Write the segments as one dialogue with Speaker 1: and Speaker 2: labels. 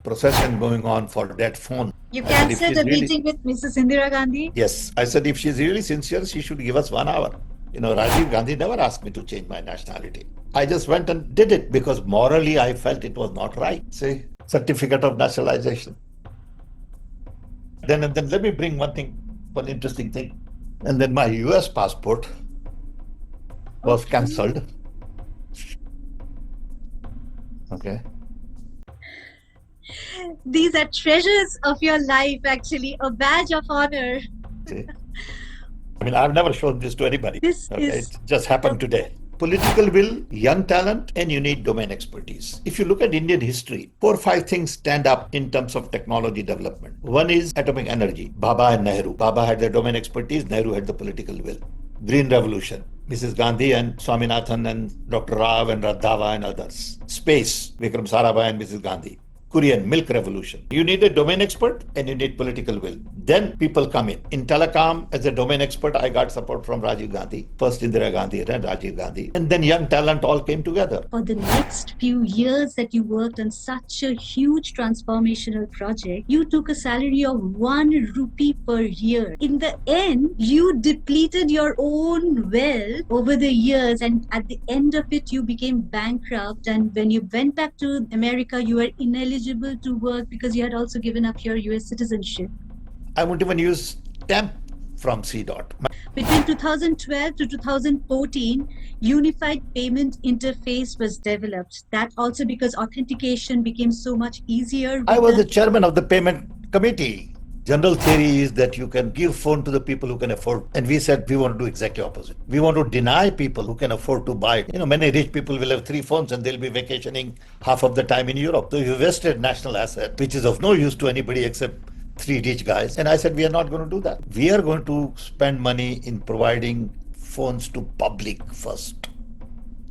Speaker 1: procession going on for that phone.
Speaker 2: You
Speaker 1: I said, if
Speaker 2: cancelled
Speaker 1: she's
Speaker 2: a
Speaker 1: really,
Speaker 2: meeting with Mrs. Indira Gandhi?
Speaker 1: yes, I said, if she's really sincere, she should give us 1 hour. Rajiv Gandhi never asked me to change my nationality. I just went and did it because morally I felt it was not right. See, certificate of nationalization. Then let me bring one interesting thing. And then my US passport was
Speaker 2: Okay.
Speaker 1: cancelled. Okay.
Speaker 2: These are treasures of your life, actually, a badge of honor.
Speaker 1: See, I've never shown this to anybody.
Speaker 2: This
Speaker 1: Okay,
Speaker 2: is
Speaker 1: it just happened today. Political will, young talent, and you need domain expertise. If you look at Indian history, 4 or 5 things stand up in terms of technology development. One is atomic energy. Baba and Nehru. Baba had the domain expertise, Nehru had the political will. Green Revolution. Mrs. Gandhi and Swaminathan and Dr. Rao and Radhava and others. Space. Vikram Sarabhai and Mrs. Gandhi. Korean milk revolution. You need a domain expert and you need political will. Then people come in. In telecom, as a domain expert, I got support from Rajiv Gandhi. First Indira Gandhi, then Rajiv Gandhi. And then young talent all came together.
Speaker 2: For the next few years that you worked on such a huge transformational project, you took a salary of 1 rupee per year. In the end, you depleted your own wealth over the years, and at the end of it, you became bankrupt. And when you went back to America, you were ineligible to work because you had also given up your US citizenship.
Speaker 1: I won't even use temp from CDOT.
Speaker 2: Between 2012 to 2014, Unified Payment Interface was developed. That also because authentication became so much easier.
Speaker 1: I was the chairman of the payment committee. General theory is that you can give phone to the people who can afford. And we said we want to do exactly opposite. We want to deny people who can afford to buy. Many rich people will have 3 phones and they'll be vacationing half of the time in Europe. So you wasted national asset, which is of no use to anybody except 3 rich guys. And I said, we are not going to do that. We are going to spend money in providing phones to public first.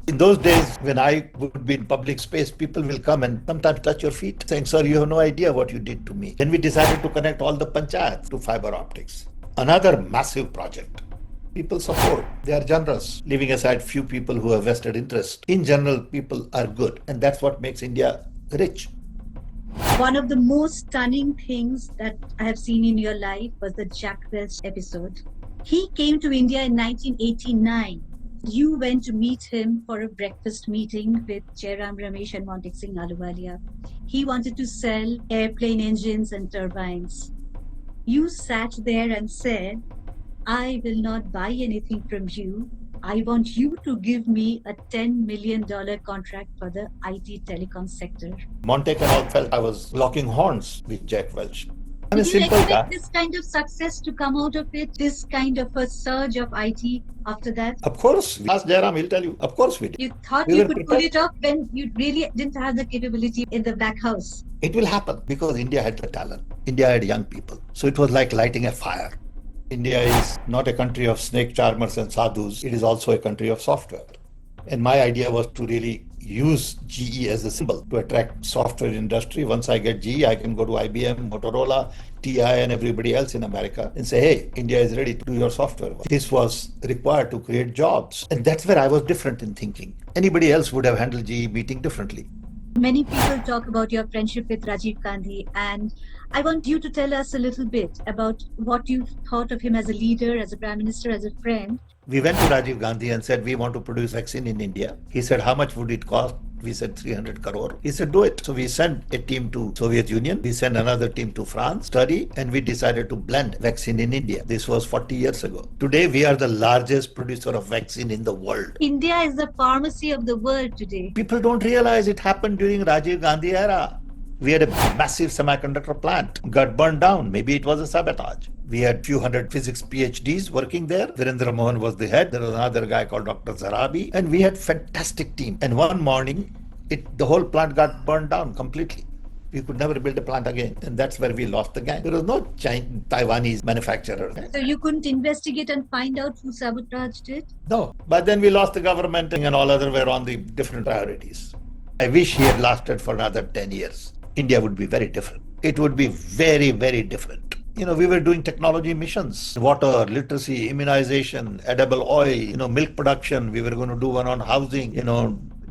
Speaker 1: In those days, when I would be in public space, people will come and sometimes touch your feet, saying, sir, you have no idea what you did to me. Then we decided to connect all the panchayats to fiber optics. Another massive project. People support. They are generous, leaving aside few people who have vested interest. In general, people are good. And that's what makes India rich.
Speaker 2: One of the most stunning things that I have seen in your life was the Jack Welch episode. He came to India in 1989. You went to meet him for a breakfast meeting with Jairam Ramesh and Montek Singh Ahluwalia. He wanted to sell airplane engines and turbines. You sat there and said, I will not buy anything from you. I want you to give me a $10 million contract for the IT telecom sector.
Speaker 1: Montek and all felt I was locking horns with Jack Welch. I'm a
Speaker 2: Did you
Speaker 1: simple
Speaker 2: expect
Speaker 1: guy.
Speaker 2: this kind of success to come out of it? This kind of a surge of IT after that?
Speaker 1: Of course, ask Jairam, he'll tell you. Of course we did.
Speaker 2: You thought
Speaker 1: We
Speaker 2: you
Speaker 1: were
Speaker 2: could pull
Speaker 1: prepared.
Speaker 2: it off when you really didn't have the capability in the back house.
Speaker 1: It will happen because India had the talent. India had young people. So it was like lighting a fire. India is not a country of snake charmers and sadhus. It is also a country of software. And my idea was to really use GE as a symbol to attract software industry. Once I get GE, I can go to IBM, Motorola, TI, and everybody else in America and say, hey, India is ready to do your software. This was required to create jobs. And that's where I was different in thinking. Anybody else would have handled GE meeting differently.
Speaker 2: Many people talk about your friendship with Rajiv Gandhi, and I want you to tell us a little bit about what you thought of him as a leader, as a prime minister, as a friend.
Speaker 1: We went to Rajiv Gandhi and said, we want to produce vaccine in India. He said, how much would it cost? We said 300 crore. He said, do it. So we sent a team to Soviet Union. We sent another team to France, study, and we decided to blend vaccine in India. This was 40 years ago. Today, we are the largest producer of vaccine in the world.
Speaker 2: India is the pharmacy of the world today.
Speaker 1: People don't realize it happened during Rajiv Gandhi era. We had a massive semiconductor plant, got burned down. Maybe it was a sabotage. We had few hundred physics PhDs working there. Virendra Mohan was the head. There was another guy called Dr. Zarabi. And we had fantastic team. And one morning, the whole plant got burned down completely. We could never build a plant again. And that's where we lost the gang. There was no Taiwanese manufacturer.
Speaker 2: So you couldn't investigate and find out who sabotaged it?
Speaker 1: No. But then we lost the government and all other were on the different priorities. I wish he had lasted for another 10 years. India would be very different. It would be very, very different. We were doing technology missions, water, literacy, immunization, edible oil, milk production. We were going to do one on housing,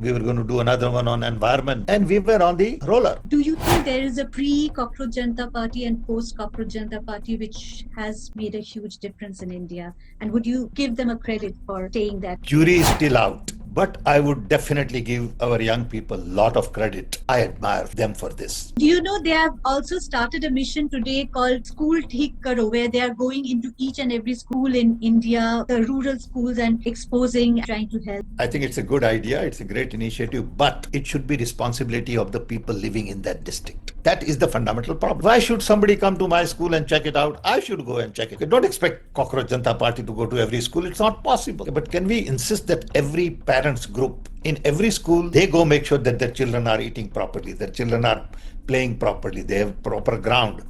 Speaker 1: We were going to do another one on environment, and we were on the roller.
Speaker 2: Do you think there is a pre-Cockroach Janata Party and post-Cockroach Janata Party which has made a huge difference in India? And would you give them a credit for saying that?
Speaker 1: Jury is still out, but I would definitely give our young people a lot of credit. I admire them for this.
Speaker 2: Do you know they have also started a mission today called School Theek Karo, where they are going into each and every school in India, the rural schools, and exposing, trying to help?
Speaker 1: I think it's a good idea. It's a great initiative, but it should be responsibility of the people living in that district. That is the fundamental problem. Why should somebody come to my school and check it out? I should go and check it. Don't expect Cockroach Janata Party to go to every school. It's not possible. But can we insist that every parents group in every school, they go make sure that their children are eating properly, their children are playing properly, they have proper ground.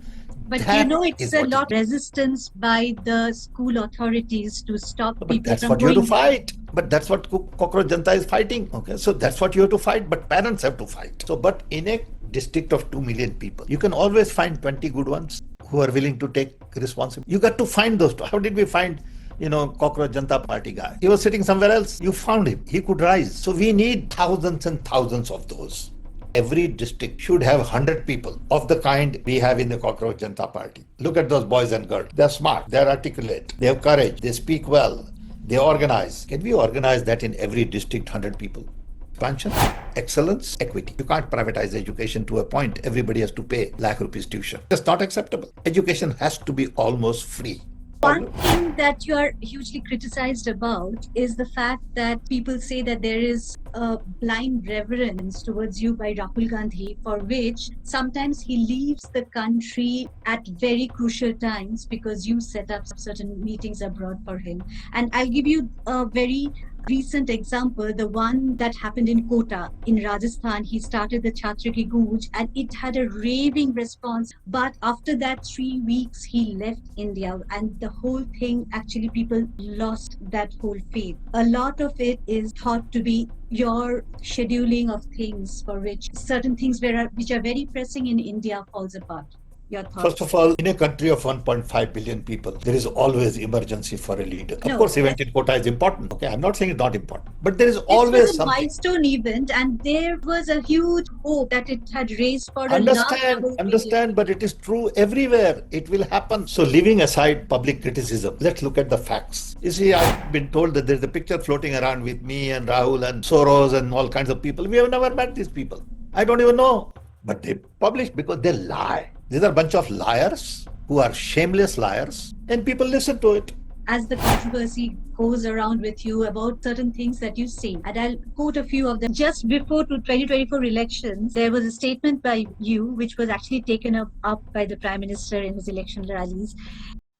Speaker 2: But
Speaker 1: That
Speaker 2: you know, it's
Speaker 1: is
Speaker 2: a
Speaker 1: what
Speaker 2: lot of resistance by the school authorities to stop
Speaker 1: But
Speaker 2: people
Speaker 1: that's
Speaker 2: from
Speaker 1: what you have
Speaker 2: going.
Speaker 1: to fight. But that's what Cockroach Janata is fighting. Okay, so that's what you have to fight. But parents have to fight. So, but in a district of 2 million people, you can always find 20 good ones who are willing to take responsibility. You got to find those. How did we find, Cockroach Janata Party guy? He was sitting somewhere else. You found him. He could rise. So we need thousands and thousands of those. Every district should have 100 people of the kind we have in the Cockroach Janata Party. Look at those boys and girls. They're smart, they're articulate, they have courage, they speak well, they organize. Can we organize that in every district, 100 people? Expansion, excellence, equity. You can't privatize education to a point. Everybody has to pay lakh rupees tuition. That's not acceptable. Education has to be almost free.
Speaker 2: One thing that you are hugely criticized about is the fact that people say that there is a blind reverence towards you by Rahul Gandhi, for which sometimes he leaves the country at very crucial times because you set up certain meetings abroad for him. And I'll give you a very recent example, the one that happened in Kota in Rajasthan. He started the Chhatra Ki Gooj and it had a raving response. But after that 3 weeks, he left India and the whole thing, actually people lost that whole faith. A lot of it is thought to be your scheduling of things for which certain things which are very pressing in India falls apart. Your thoughts?
Speaker 1: First of all, in a country of 1.5 billion people, there is always emergency for a leader.
Speaker 2: No.
Speaker 1: Of course, event in Kota is important. Okay, I'm not saying it's not important, but there is
Speaker 2: It
Speaker 1: always
Speaker 2: was a
Speaker 1: something.
Speaker 2: milestone event, and there was a huge hope that it had raised for a
Speaker 1: Understand, but it is true everywhere. It will happen. So, leaving aside public criticism, let's look at the facts. You see, I've been told that there's a picture floating around with me and Rahul and Soros and all kinds of people. We have never met these people. I don't even know. But they publish because they lie. These are a bunch of liars who are shameless liars, and people listen to it.
Speaker 2: As the controversy goes around with you about certain things that you say, and I'll quote a few of them. Just before to 2024 elections, there was a statement by you which was actually taken up by the Prime Minister in his election rallies.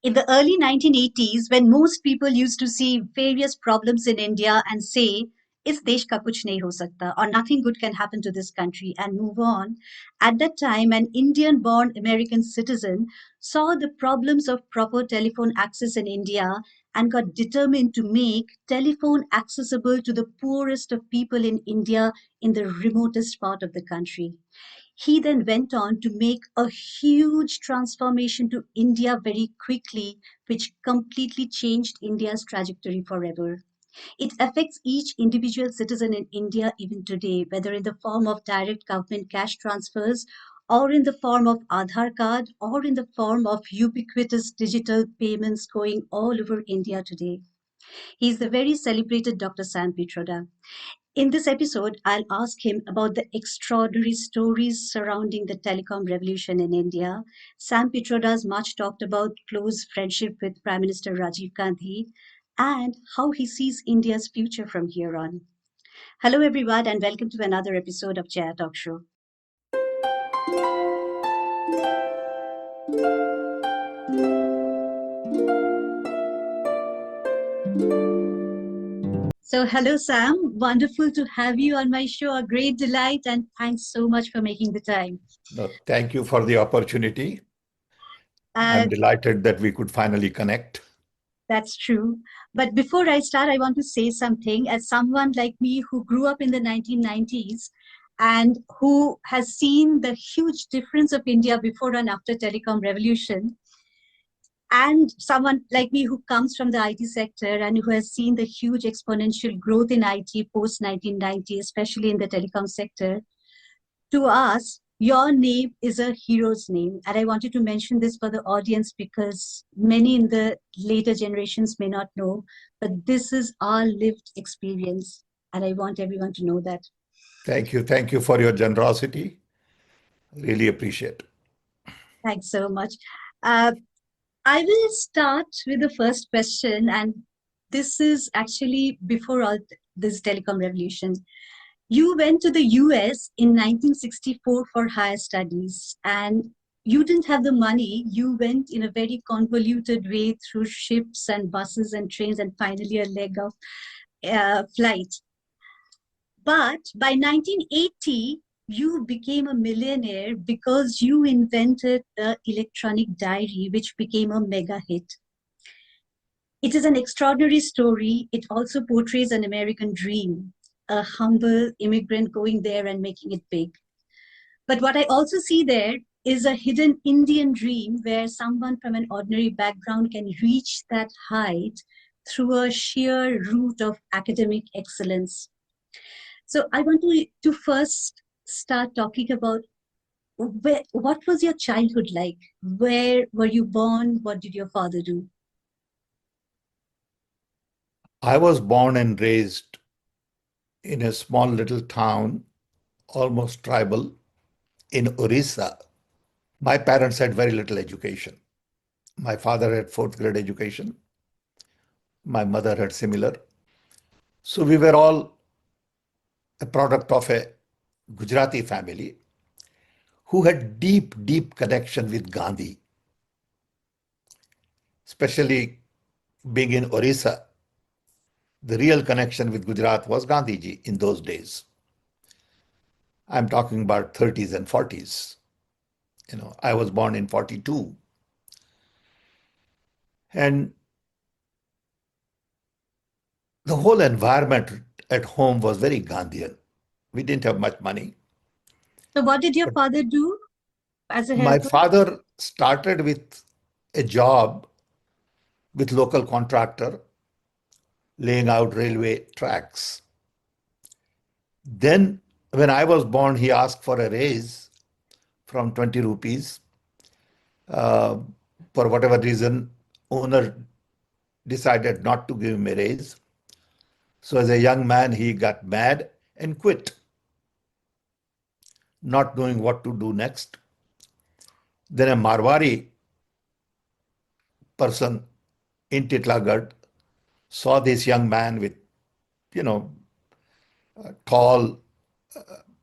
Speaker 2: In the early 1980s, when most people used to see various problems in India and say, इस देश का कुछ नहीं हो सकता, or nothing good can happen to this country, and move on. At that time, an Indian-born American citizen saw the problems of proper telephone access in India and got determined to make telephone accessible to the poorest of people in India in the remotest part of the country. He then went on to make a huge transformation to India very quickly, which completely changed India's trajectory forever. It affects each individual citizen in India even today, whether in the form of direct government cash transfers, or in the form of Aadhaar card, or in the form of ubiquitous digital payments going all over India today. He is the very celebrated Dr. Sam Pitroda. In this episode, I'll ask him about the extraordinary stories surrounding the telecom revolution in India, Sam Pitroda's much talked about close friendship with Prime Minister Rajiv Gandhi, and how he sees India's future from here on. Hello, everyone, and welcome to another episode of Jaya Talk Show. So, hello, Sam. Wonderful to have you on my show. A great delight, and thanks so much for making the time.
Speaker 1: No, thank you for the opportunity. I'm delighted that we could finally connect.
Speaker 2: That's true. But before I start, I want to say something. As someone like me who grew up in the 1990s and who has seen the huge difference of India before and after telecom revolution, And someone like me who comes from the IT sector and who has seen the huge exponential growth in IT post 1990, especially in the telecom sector, to us, your name is a hero's name. And I wanted to mention this for the audience because many in the later generations may not know, but this is our lived experience. And I want everyone to know that.
Speaker 1: Thank you. Thank you for your generosity. Really appreciate.
Speaker 2: Thanks so much. Uh, I will start with the first question, and this is actually before all this telecom revolution. You went to the US in 1964 for higher studies, and you didn't have the money. You went in a very convoluted way through ships and buses and trains, and finally a leg of flight. But by 1980, you became a millionaire because you invented the electronic diary, which became a mega hit. It is an extraordinary story. It also portrays an American dream, a humble immigrant going there and making it big. But what I also see there is a hidden Indian dream where someone from an ordinary background can reach that height through a sheer route of academic excellence. So I want to first start talking about what was your childhood like? Where were you born? What did your father do?
Speaker 1: I was born and raised in a small little town, almost tribal, in Orissa. My parents had very little education. My father had fourth grade education. My mother had similar. So we were all a product of a Gujarati family who had deep, deep connection with Gandhi, especially being in Orissa. The real connection with Gujarat was Gandhiji in those days. I'm talking about 30s and 40s. I was born in 42. And the whole environment at home was very Gandhian. We didn't have much money.
Speaker 2: So what did your
Speaker 1: But
Speaker 2: father do as a
Speaker 1: my
Speaker 2: helper?
Speaker 1: father started with a job with local contractor laying out railway tracks. Then when I was born, he asked for a raise from 20 rupees. Uh, for whatever reason, owner decided not to give him a raise. So as a young man, he got mad and quit, not knowing what to do next. Then a Marwari person in Titlagarh saw this young man with, you know, tall,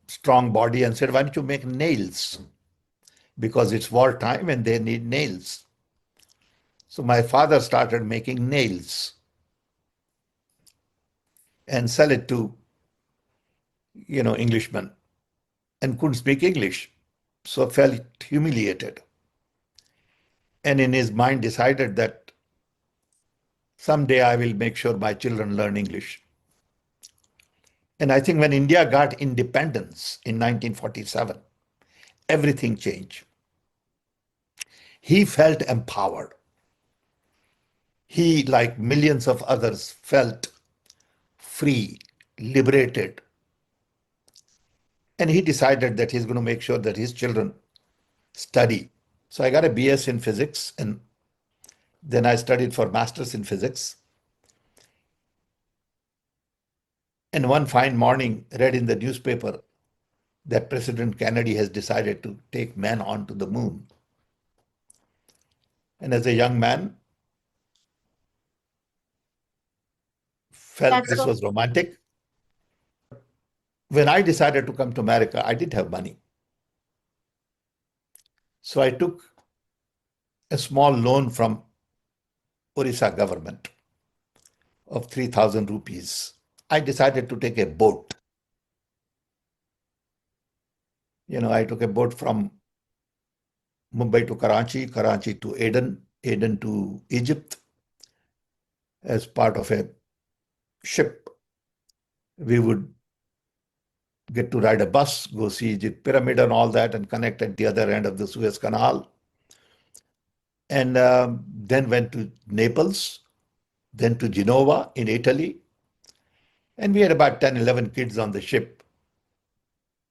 Speaker 1: strong body and said, why don't you make nails? Because it's wartime and they need nails. So my father started making nails and sell it to, Englishmen and couldn't speak English. So felt humiliated. And in his mind decided that someday I will make sure my children learn English. And I think when India got independence in 1947, everything changed. He felt empowered. He, like millions of others, felt free, liberated. And he decided that he's going to make sure that his children study. So I got a BS in physics, and then I studied for masters in physics. And one fine morning, read in the newspaper that President Kennedy has decided to take man onto the moon. And as a young man, felt
Speaker 2: That's
Speaker 1: this
Speaker 2: what
Speaker 1: was romantic. When I decided to come to America, I didn't have money. So I took a small loan from Orissa government of 3,000 rupees. I decided to take a boat. I took a boat from Mumbai to Karachi, Karachi to Aden, Aden to Egypt as part of a ship. We would get to ride a bus, go see Egypt pyramid and all that, and connect at the other end of the Suez Canal. and then went to Naples, then to Genova in Italy. And we had about 10, 11 kids on the ship.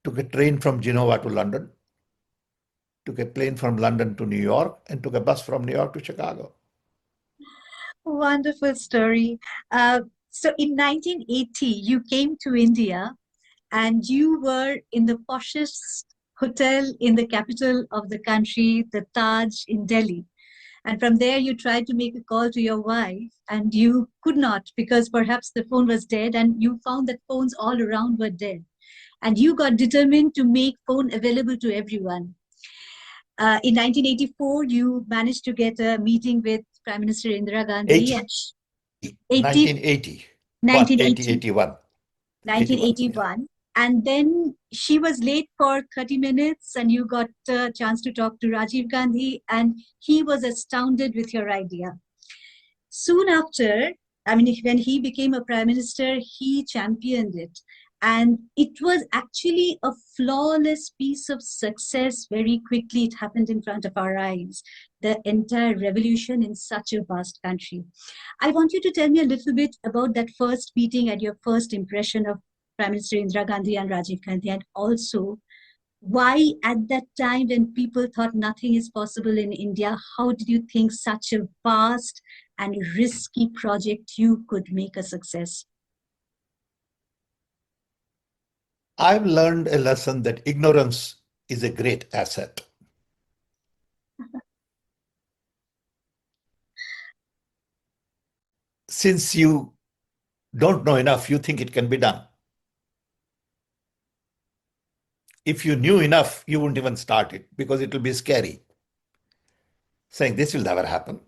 Speaker 1: Took a train from Genova to London, took a plane from London to New York, and took a bus from New York to Chicago.
Speaker 2: Wonderful story. So in 1980, you came to India and you were in the poshest hotel in the capital of the country, the Taj in Delhi. And from there, you tried to make a call to your wife, and you could not because perhaps the phone was dead, and you found that phones all around were dead. And you got determined to make phone available to everyone. In 1984, you managed to get a meeting with Prime Minister Indira Gandhi.
Speaker 1: 80,
Speaker 2: And 80,
Speaker 1: 1980,
Speaker 2: 1980,
Speaker 1: 81, 81, yeah.
Speaker 2: 1981. And then she was late for 30 minutes, and you got a chance to talk to Rajiv Gandhi, and he was astounded with your idea. Soon after, I mean, when he became a prime minister, he championed it. And it was actually a flawless piece of success. Very quickly, it happened in front of our eyes. The entire revolution in such a vast country. I want you to tell me a little bit about that first meeting and your first impression of Prime Minister Indira Gandhi and Rajiv Gandhi, and also why at that time when people thought nothing is possible in India, how did you think such a vast and risky project you could make a success?
Speaker 1: I've learned a lesson that ignorance is a great asset. Since you don't know enough, you think it can be done. If you knew enough, you wouldn't even start it because it will be scary. Saying this will never happen.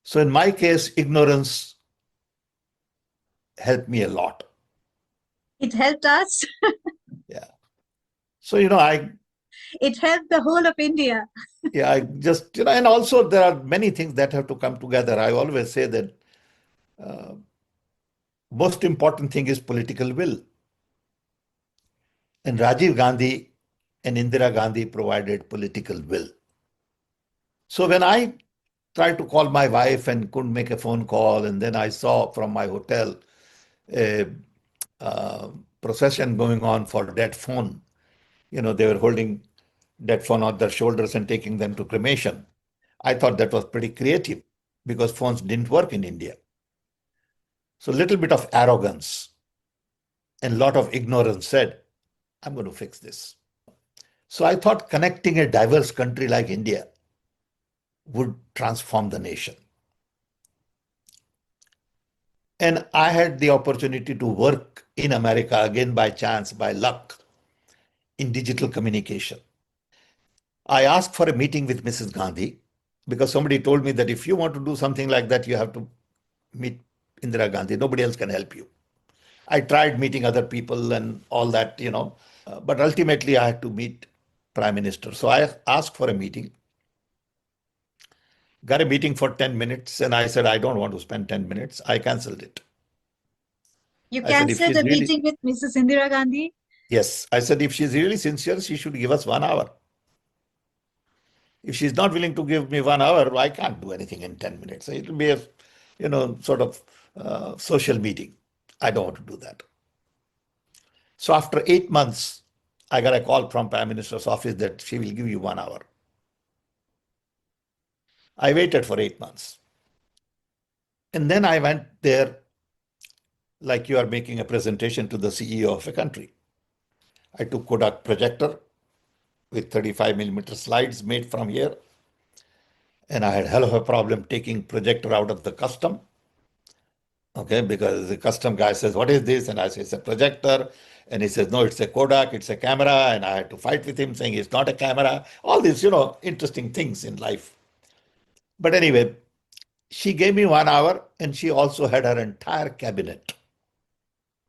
Speaker 1: So in my case, ignorance helped me a lot.
Speaker 2: It helped us.
Speaker 1: Yeah. So,
Speaker 2: It helped the whole of India.
Speaker 1: yeah, I just, and also there are many things that have to come together. I always say that most important thing is political will. And Rajiv Gandhi and Indira Gandhi provided political will. So when I tried to call my wife and couldn't make a phone call, and then I saw from my hotel a procession going on for that phone. They were holding that phone on their shoulders and taking them to cremation. I thought that was pretty creative because phones didn't work in India. So a little bit of arrogance and a lot of ignorance said, I'm going to fix this. So I thought connecting a diverse country like India would transform the nation. And I had the opportunity to work in America again by chance, by luck, in digital communication. I asked for a meeting with Mrs. Gandhi because somebody told me that if you want to do something like that, you have to meet Indira Gandhi. Nobody else can help you. I tried meeting other people and all that, but ultimately I had to meet Prime Minister. So I asked for a meeting, got a meeting for 10 minutes, and I said, I don't want to spend 10 minutes. I canceled it.
Speaker 2: You
Speaker 1: I said, if
Speaker 2: canceled
Speaker 1: she's
Speaker 2: a
Speaker 1: really,
Speaker 2: meeting with Mrs. Indira Gandhi?
Speaker 1: yes, I said, if she's really sincere, she should give us 1 hour. If she's not willing to give me 1 hour, I can't do anything in 10 minutes. It will be a, sort of social meeting. I don't want to do that. So after 8 months, I got a call from Prime Minister's office that she will give you 1 hour. I waited for 8 months. And then I went there like you are making a presentation to the CEO of a country. I took Kodak projector with 35 millimeter slides made from here. And I had hell of a problem taking projector out of the custom. Okay, because the custom guy says, what is this? And I say, it's a projector. And he says, no, it's a Kodak, it's a camera. And I had to fight with him saying it's not a camera. All these, interesting things in life. But anyway, she gave me 1 hour and she also had her entire cabinet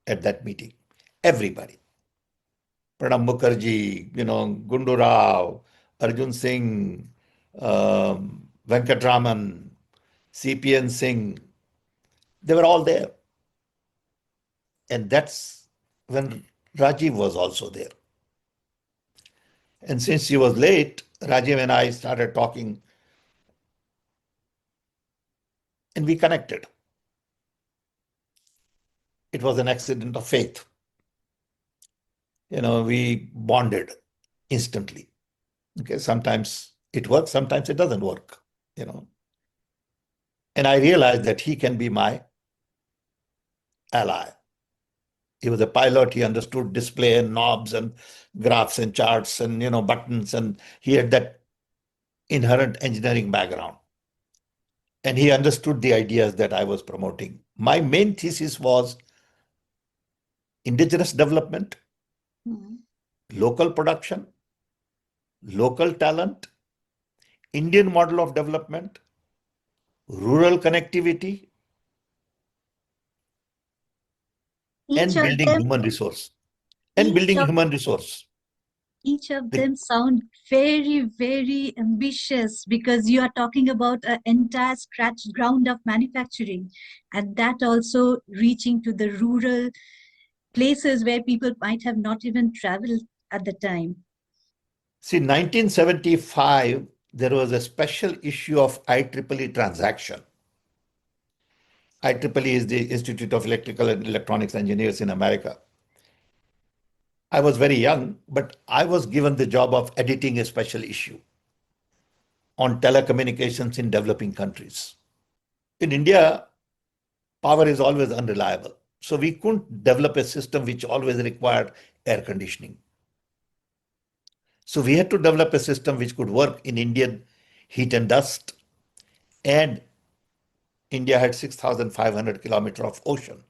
Speaker 1: at that meeting. Everybody. Pranab Mukherjee, Gundu Rao, Arjun Singh, Venkatraman, CPN Singh, they were all there. And that's when Rajiv was also there. And since he was late, Rajiv and I started talking and we connected. It was an accident of faith. We bonded instantly. Okay, sometimes it works, sometimes it doesn't work, you know. And I realized that he can be my ally. He was a pilot, he understood display and knobs and graphs and charts and buttons, and he had that inherent engineering background. And he understood the ideas that I was promoting. My main thesis was indigenous development, local production, local talent, Indian model of development, rural connectivity,
Speaker 2: Each
Speaker 1: and
Speaker 2: of
Speaker 1: building
Speaker 2: them,
Speaker 1: human resource. And
Speaker 2: each
Speaker 1: building
Speaker 2: of
Speaker 1: human resource.
Speaker 2: each of
Speaker 1: The-
Speaker 2: them sound very, very ambitious, because you are talking about an entire scratch ground of manufacturing, and that also reaching to the rural places where people might have not even traveled at the time.
Speaker 1: See, 1975, there was a special issue of IEEE transaction. IEEE is the Institute of Electrical and Electronics Engineers in America. I was very young, but I was given the job of editing a special issue on telecommunications in developing countries. In India, power is always unreliable. So we couldn't develop a system which always required air conditioning. So we had to develop a system which could work in Indian heat and dust. And India had 6,500 kilometers of ocean.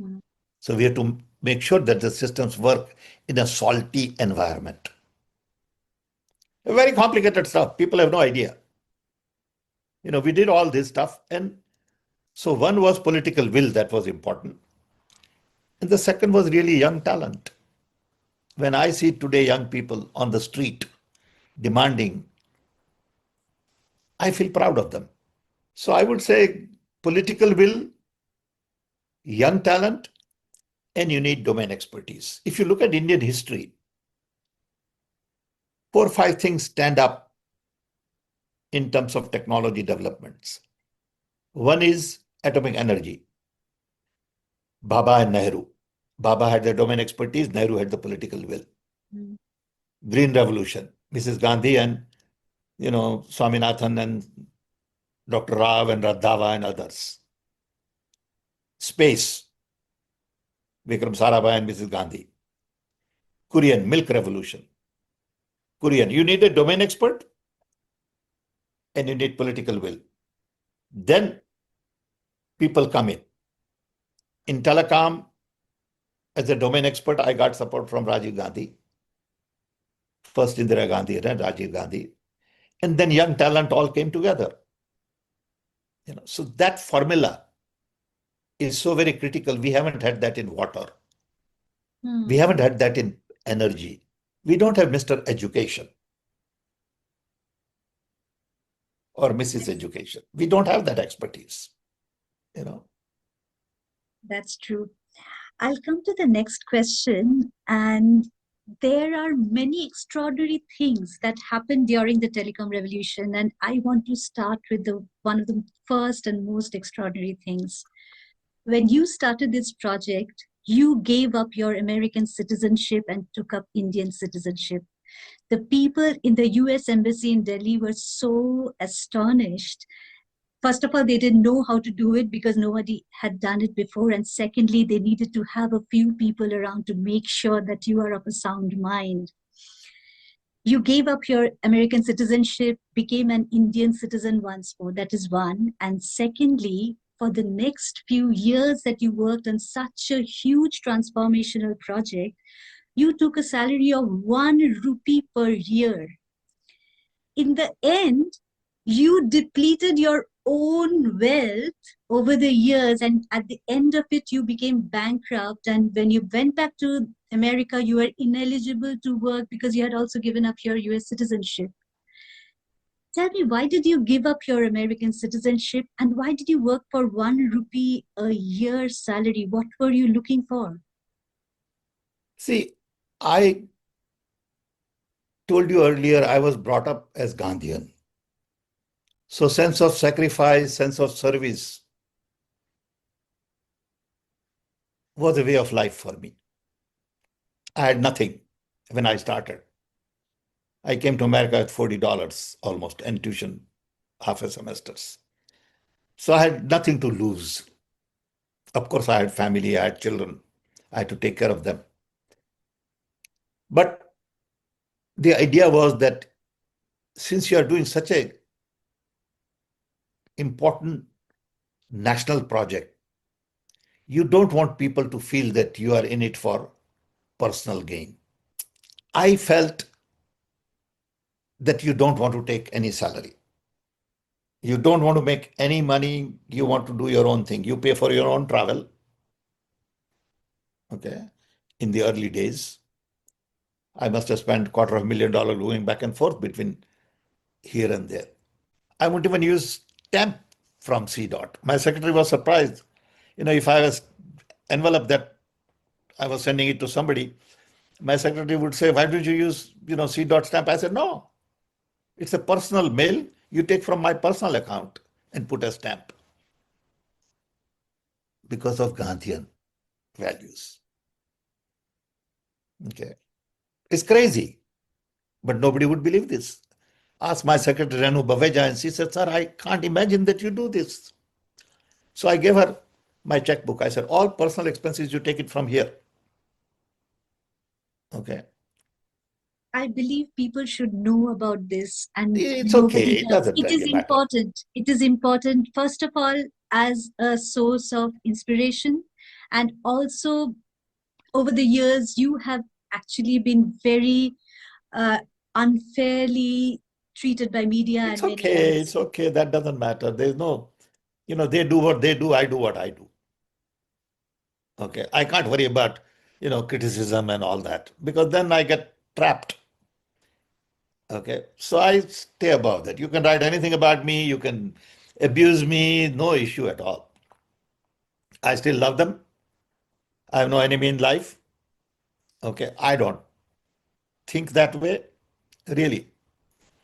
Speaker 2: Mm.
Speaker 1: So we had to make sure that the systems work in a salty environment. Very complicated stuff. People have no idea. We did all this stuff. And so one was political will, that was important. And the second was really young talent. When I see today young people on the street demanding, I feel proud of them. So I would say political will, young talent, and you need domain expertise. If you look at Indian history, 4 or 5 things stand up in terms of technology developments. One is atomic energy. Baba and Nehru. Baba had the domain expertise, Nehru had the political will.
Speaker 2: Mm.
Speaker 1: Green Revolution, Mrs. Gandhi and Swaminathan and Dr. Rao and Radhava and others. Space, Vikram Sarabhai and Mrs. Gandhi. Korean Milk Revolution. Korean, you need a domain expert and you need political will. Then people come in. In telecom, as a domain expert, I got support from Rajiv Gandhi. First Indira Gandhi, then Rajiv Gandhi. And then young talent all came together. So that formula is so very critical. We haven't had that in water. We haven't had that in energy. We don't have Mr. Education or Mrs. Education. We don't have that expertise.
Speaker 2: That's true. I'll come to the next question. And there are many extraordinary things that happened during the telecom revolution. And I want to start with one of the first and most extraordinary things. When you started this project, you gave up your American citizenship and took up Indian citizenship. The people in the US Embassy in Delhi were so astonished. First of all, they didn't know how to do it because nobody had done it before. And secondly, they needed to have a few people around to make sure that you are of a sound mind. You gave up your American citizenship, became an Indian citizen once more. That is one. And secondly, for the next few years that you worked on such a huge transformational project, you took a salary of 1 rupee per year. In the end, you depleted your own wealth over the years, and at the end of it, you became bankrupt. And when you went back to America, you were ineligible to work because you had also given up your US citizenship. Tell me, why did you give up your American citizenship, and why did you work for 1 rupee a year salary? What were you looking for?
Speaker 1: See, I told you earlier, I was brought up as Gandhian. So sense of sacrifice, sense of service was a way of life for me. I had nothing when I started. I came to America with $40 almost and tuition half a semesters. So I had nothing to lose. Of course, I had family, I had children. I had to take care of them. But the idea was that since you are doing such a important national project, you don't want people to feel that you are in it for personal gain. I felt that you don't want to take any salary. You don't want to make any money. You want to do your own thing. You pay for your own travel. Okay. In the early days, I must have spent $250,000 going back and forth between here and there. I wouldn't even use stamp from C dot. My secretary was surprised. If I was envelope that I was sending it to somebody, my secretary would say, "Why did you use, C dot stamp?" I said, "No, it's a personal mail. You take from my personal account and put a stamp because of Gandhian values." Okay. It's crazy, but nobody would believe this. Ask my secretary, Renu Baveja, and she said, "Sir, I can't imagine that you do this." So I gave her my checkbook. I said, "All personal expenses, you take it from here." Okay.
Speaker 2: I believe people should know about this, and
Speaker 1: It's okay.
Speaker 2: nobody
Speaker 1: It
Speaker 2: does.
Speaker 1: doesn't
Speaker 2: It is
Speaker 1: really matter.
Speaker 2: important. It is important, first of all, as a source of inspiration, and also over the years, you have actually been very uh, unfairly treated by media
Speaker 1: It's
Speaker 2: and many
Speaker 1: okay.
Speaker 2: others.
Speaker 1: It's okay. That doesn't matter. There's no, they do what they do. I do what I do. Okay. I can't worry about, criticism and all that because then I get trapped. Okay. So I stay above that. You can write anything about me. You can abuse me. No issue at all. I still love them. I have no enemy in life. Okay. I don't think that way. Really,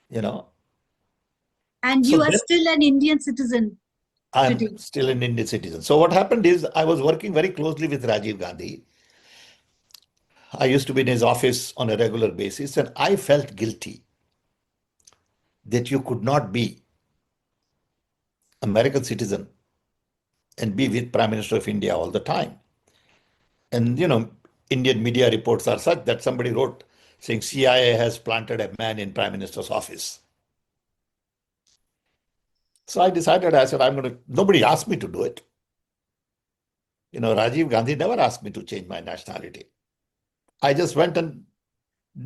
Speaker 1: you know.
Speaker 2: And
Speaker 1: So
Speaker 2: you are
Speaker 1: then
Speaker 2: still an Indian citizen
Speaker 1: I'm
Speaker 2: today.
Speaker 1: still an Indian citizen. So what happened is I was working very closely with Rajiv Gandhi. I used to be in his office on a regular basis, and I felt guilty that you could not be American citizen and be with Prime Minister of India all the time. And Indian media reports are such that somebody wrote saying CIA has planted a man in Prime Minister's office. So I decided, I said, nobody asked me to do it. Rajiv Gandhi never asked me to change my nationality. I just went and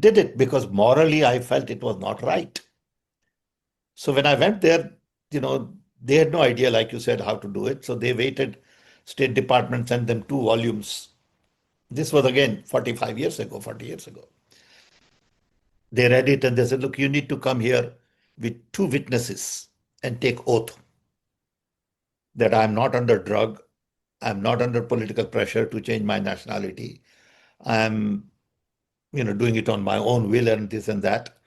Speaker 1: did it because morally I felt it was not right. So when I went there, they had no idea, like you said, how to do it. So they waited. State Department sent them 2 volumes. This was again 45 years ago, 40 years ago. They read it and they said, "Look, you need to come here with 2 witnesses and take oath that I'm not under drug, I'm not under political pressure to change my nationality. I'm, doing it on my own will and this and that."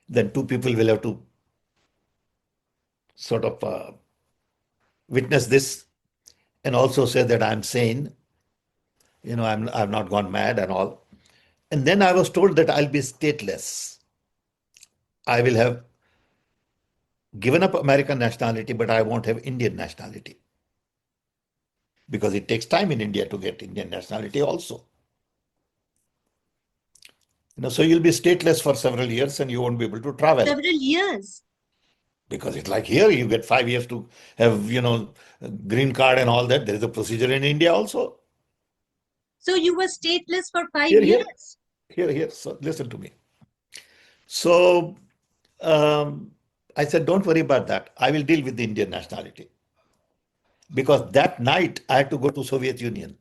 Speaker 1: Then 2 people will have to sort of witness this and also say that I'm sane, I've not gone mad and all. And then I was told that I'll be stateless. I will have given up American nationality, but I won't have Indian nationality because it takes time in India to get Indian nationality also. So you'll be stateless for several years and you won't be able to travel
Speaker 2: Several years.
Speaker 1: because it's like here you get 5 years to have, green card and all that. There is a procedure in India also.
Speaker 2: So you were stateless for five
Speaker 1: Here, here,
Speaker 2: years.
Speaker 1: here. So listen to me. So um, I said, don't worry about that. I will deal with the Indian nationality. Because that night I had to go to Soviet Union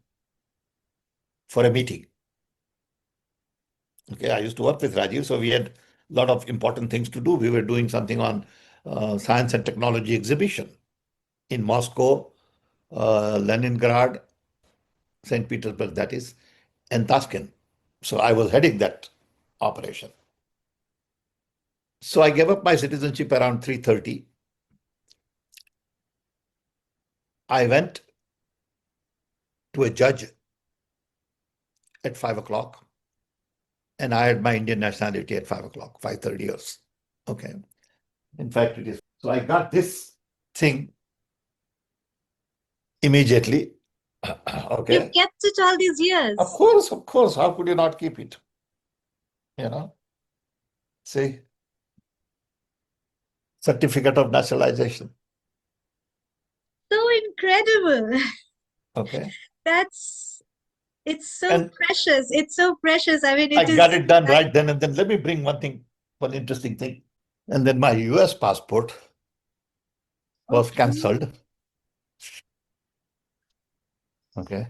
Speaker 1: for a meeting. Okay, I used to work with Rajiv, so we had a lot of important things to do. We were doing something on science and technology exhibition in Moscow, Leningrad, St. Petersburg, that is, and Tashkent. So I was heading that operation. So I gave up my citizenship around 3:30. I went to a judge at 5 o'clock, and I had my Indian nationality at 5 o'clock, 5:30 years. Okay. In fact, it is. So I got this thing immediately. Okay.
Speaker 2: You've kept it all these years.
Speaker 1: Of course, of course. How could you not keep it? You know, see, certificate of naturalization.
Speaker 2: So incredible.
Speaker 1: Okay.
Speaker 2: It's so
Speaker 1: And
Speaker 2: precious. It's so precious. I mean,
Speaker 1: I
Speaker 2: it is.
Speaker 1: got it done right then and then. Let me bring one interesting thing. And then my US passport was
Speaker 2: Okay.
Speaker 1: cancelled. Okay.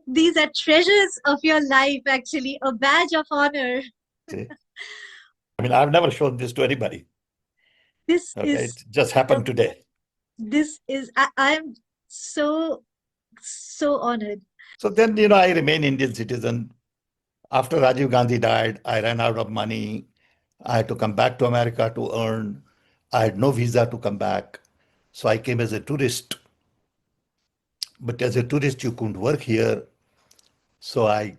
Speaker 2: These are treasures of your life, actually, a badge of honor.
Speaker 1: See? I mean, I've never shown this to anybody.
Speaker 2: This
Speaker 1: Okay.
Speaker 2: is,
Speaker 1: It just happened today.
Speaker 2: I'm so honored.
Speaker 1: So then, I remain Indian citizen. After Rajiv Gandhi died, I ran out of money. I had to come back to America to earn. I had no visa to come back. So I came as a tourist. But as a tourist, you couldn't work here. So I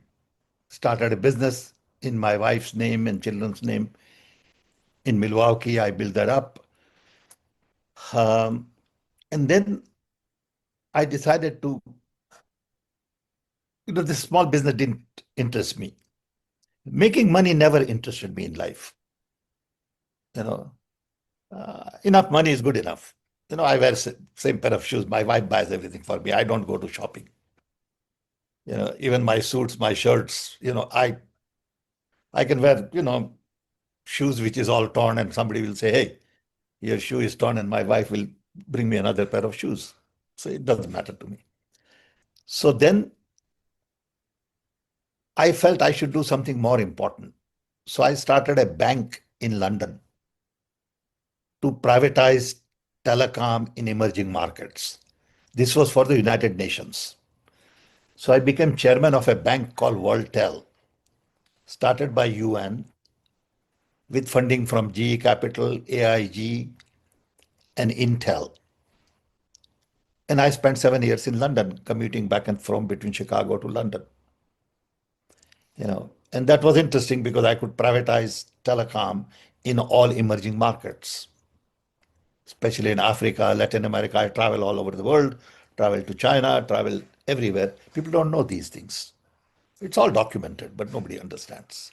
Speaker 1: started a business in my wife's name and children's name in Milwaukee. I built that up. And then I decided to, this small business didn't interest me. Making money never interested me in life. Enough money is good enough. I wear same pair of shoes. My wife buys everything for me. I don't go to shopping. Even my suits, my shirts, I can wear, shoes which is all torn, and somebody will say, "Hey, your shoe is torn," and my wife will bring me another pair of shoes. So it doesn't matter to me. So then I felt I should do something more important. So I started a bank in London to privatize telecom in emerging markets. This was for the United Nations. So I became chairman of a bank called WorldTel, started by UN with funding from GE Capital, AIG, and Intel. And I spent 7 years in London, commuting back and from between Chicago to London. And that was interesting because I could privatize telecom in all emerging markets, especially in Africa, Latin America. I travel all over the world, travel to China, travel everywhere. People don't know these things. It's all documented, but nobody understands.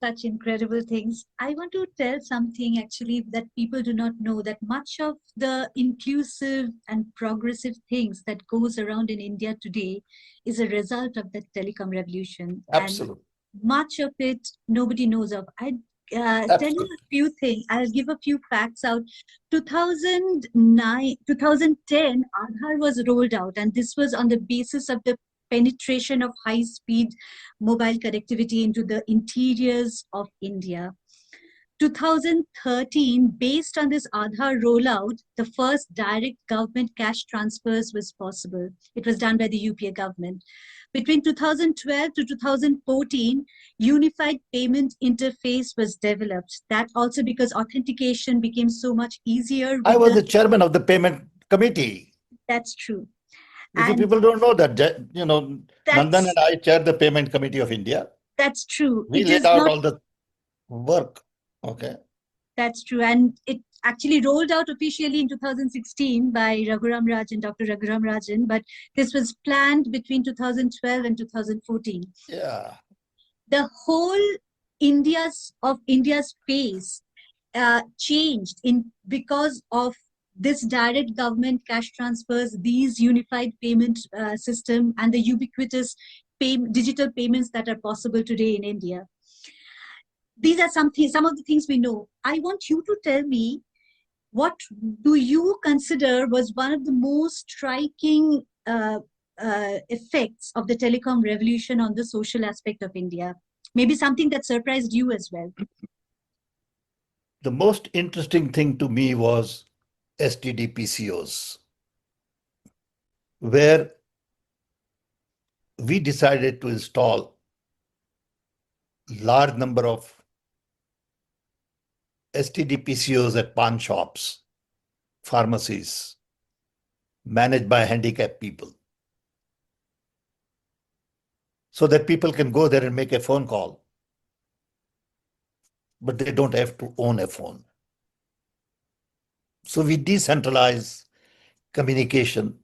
Speaker 2: Such incredible things. I want to tell something actually that people do not know, that much of the inclusive and progressive things that goes around in India today is a result of the telecom revolution.
Speaker 1: Absolutely.
Speaker 2: And much of it nobody knows of. I tell you
Speaker 1: Absolutely.
Speaker 2: a few things. I'll give a few facts out. 2009, 2010, Aadhaar was rolled out, and this was on the basis of the penetration of high-speed mobile connectivity into the interiors of India. 2013, based on this Aadhaar rollout, the first direct government cash transfers was possible. It was done by the UPA government. Between 2012 to 2014, unified payment interface was developed. That also because authentication became so much easier.
Speaker 1: I was the chairman of the payment committee.
Speaker 2: That's true.
Speaker 1: You see,
Speaker 2: And
Speaker 1: people don't know that, Nandan
Speaker 2: that's
Speaker 1: and I chaired the Payment Committee of India.
Speaker 2: that's true.
Speaker 1: We
Speaker 2: It
Speaker 1: laid
Speaker 2: is
Speaker 1: out
Speaker 2: not.
Speaker 1: all the work. Okay.
Speaker 2: That's true. And it actually rolled out officially in 2016 by Raghuram Rajan, Dr. Raghuram Rajan, but this was planned between 2012 and 2014.
Speaker 1: Yeah.
Speaker 2: The whole India's face changed because of this direct government cash transfers, these unified payment system, and the ubiquitous digital payments that are possible today in India. These are some of the things we know. I want you to tell me, what do you consider was one of the most striking effects of the telecom revolution on the social aspect of India? Maybe something that surprised you as well.
Speaker 1: The most interesting thing to me was STD PCOs, where we decided to install large number of STD PCOs at pawn shops, pharmacies, managed by handicapped people, so that people can go there and make a phone call, but they don't have to own a phone. So we decentralize communication.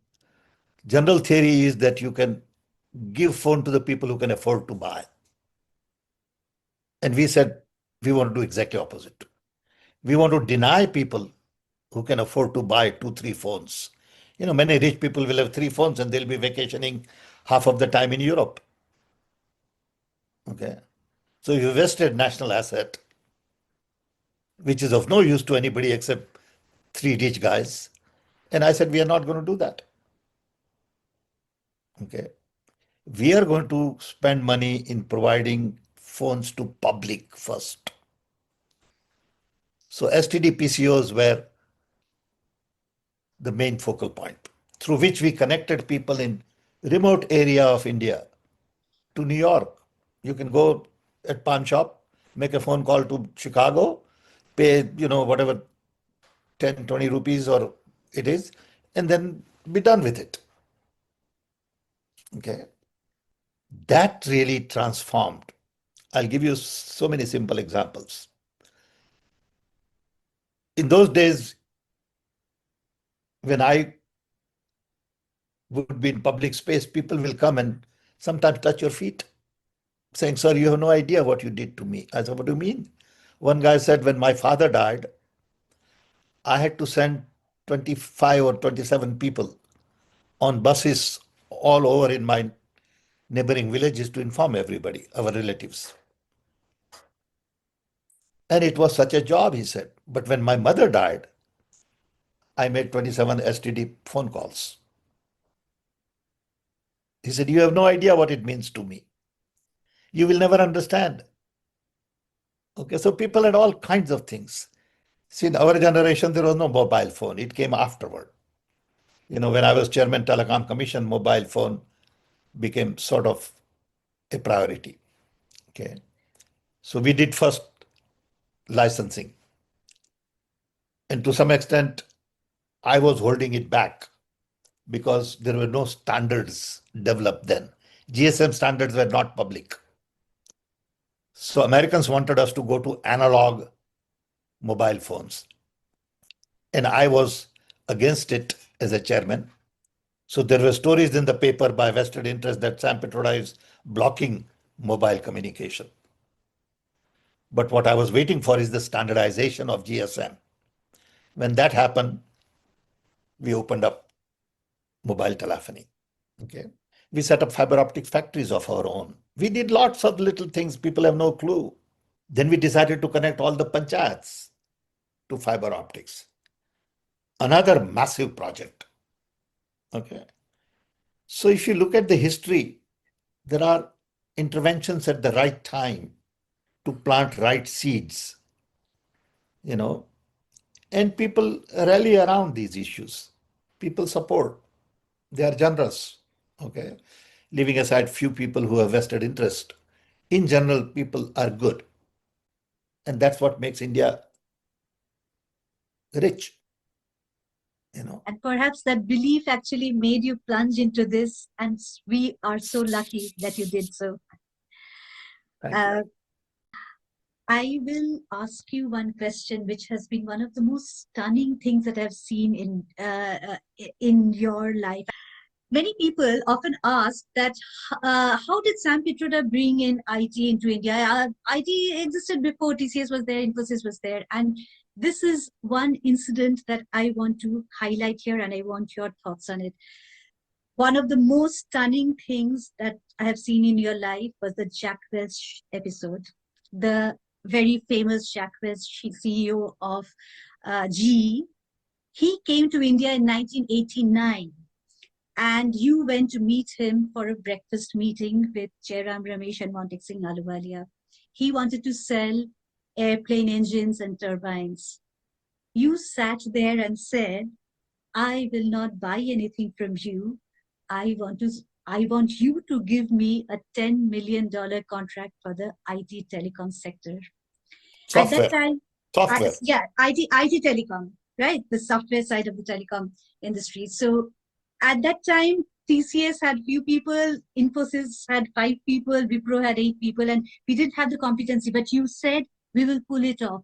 Speaker 1: General theory is that you can give phone to the people who can afford to buy. And we said we want to do exactly opposite. We want to deny people who can afford to buy 2, 3 phones. Many rich people will have 3 phones and they'll be vacationing half of the time in Europe. Okay. So you vested national asset, which is of no use to anybody except 3 rich guys. And I said, we are not going to do that. Okay. We are going to spend money in providing phones to public first. So STD PCOs were the main focal point through which we connected people in remote area of India to New York. You can go at pawn shop, make a phone call to Chicago, pay, whatever, 10, 20 rupees or it is, and then be done with it. Okay. That really transformed. I'll give you so many simple examples. In those days, when I would be in public space, people will come and sometimes touch your feet, saying, sir, you have no idea what you did to me. I said, what do you mean? One guy said, when my father died, I had to send 25 or 27 people on buses all over in my neighboring villages to inform everybody, our relatives. And it was such a job, he said. But when my mother died, I made 27 STD phone calls. He said, you have no idea what it means to me. You will never understand. Okay, so people had all kinds of things. See, in our generation, there was no mobile phone. It came afterward. When I was chairman Telecom Commission, mobile phone became sort of a priority. Okay. So we did first licensing. And to some extent, I was holding it back because there were no standards developed then. GSM standards were not public. So Americans wanted us to go to analog mobile phones. And I was against it as a chairman. So there were stories in the paper by vested interest that Sam Petroda is blocking mobile communication. But what I was waiting for is the standardization of GSM. When that happened, we opened up mobile telephony. Okay. We set up fiber optic factories of our own. We did lots of little things. People have no clue. Then we decided to connect all the panchayats to fiber optics. Another massive project. Okay. So if you look at the history, there are interventions at the right time to plant right seeds, and people rally around these issues. People support. They are generous. Okay. Leaving aside few people who have vested interest. In general, people are good. And that's what makes India rich.
Speaker 2: And perhaps that belief actually made you plunge into this, and we are so lucky that you did so.
Speaker 1: Thank you.
Speaker 2: I will ask you one question, which has been one of the most stunning things that I've seen in your life. Many people often ask that how did Sam Petroda bring in IT into India? IT existed before TCS was there, Infosys was there, and this is one incident that I want to highlight here, and I want your thoughts on it. One of the most stunning things that I have seen in your life was the Jack Welch episode. The very famous Jack Welch, CEO of GE. He came to India in 1989. And you went to meet him for a breakfast meeting with Jairam Ramesh and Montek Singh Ahluwalia. He wanted to sell airplane engines and turbines. You sat there and said, I will not buy anything from you. I want to I want you to give me a $10 million contract for the IT telecom sector. At that
Speaker 1: Software,
Speaker 2: time,
Speaker 1: software.
Speaker 2: IT telecom, right? The software side of the telecom industry. So at that time, TCS had few people, Infosys had 5 people, Wipro had 8 people, and we didn't have the competency. But you said we will pull it off,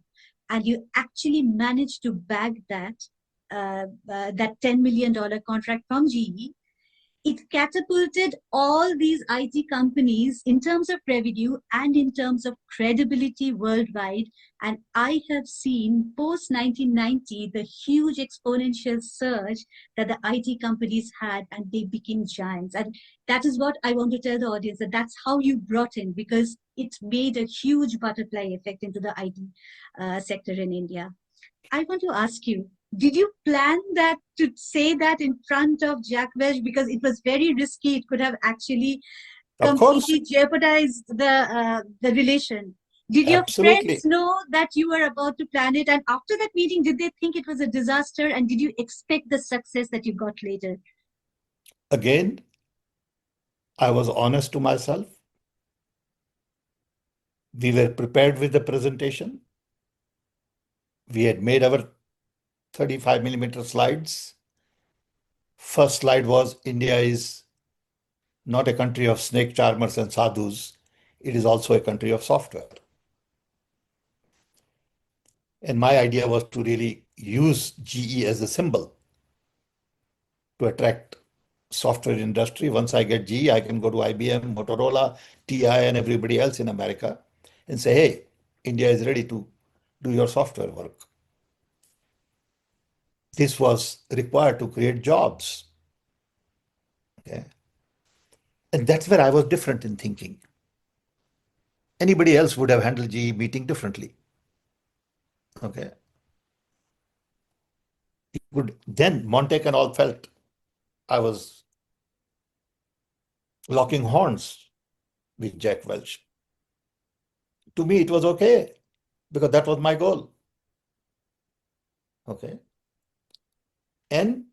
Speaker 2: and you actually managed to bag that $10 million contract from GE. It catapulted all these IT companies in terms of revenue and in terms of credibility worldwide. And I have seen post 1990 the huge exponential surge that the IT companies had, and they became giants. And that is what I want to tell the audience, that that's how you brought in, because it made a huge butterfly effect into the IT sector in India. I want to ask you, did you plan that to say that in front of Jack Welch? Because it was very risky. It could have actually
Speaker 1: Of course,
Speaker 2: completely jeopardized the relation. Did your friends
Speaker 1: absolutely.
Speaker 2: know that you were about to plan it? And after that meeting, did they think it was a disaster? And did you expect the success that you got later?
Speaker 1: Again, I was honest to myself. We were prepared with the presentation. We had made our 35 millimeter slides. First slide was India is not a country of snake charmers and sadhus. It is also a country of software. And my idea was to really use GE as a symbol to attract software industry. Once I get GE, I can go to IBM, Motorola, TI, and everybody else in America and say, hey, India is ready to do your software work. This was required to create jobs. Okay. And that's where I was different in thinking. Anybody else would have handled GE meeting differently. Okay. Then Montec and all felt I was locking horns with Jack Welch. To me, it was okay because that was my goal. Okay. And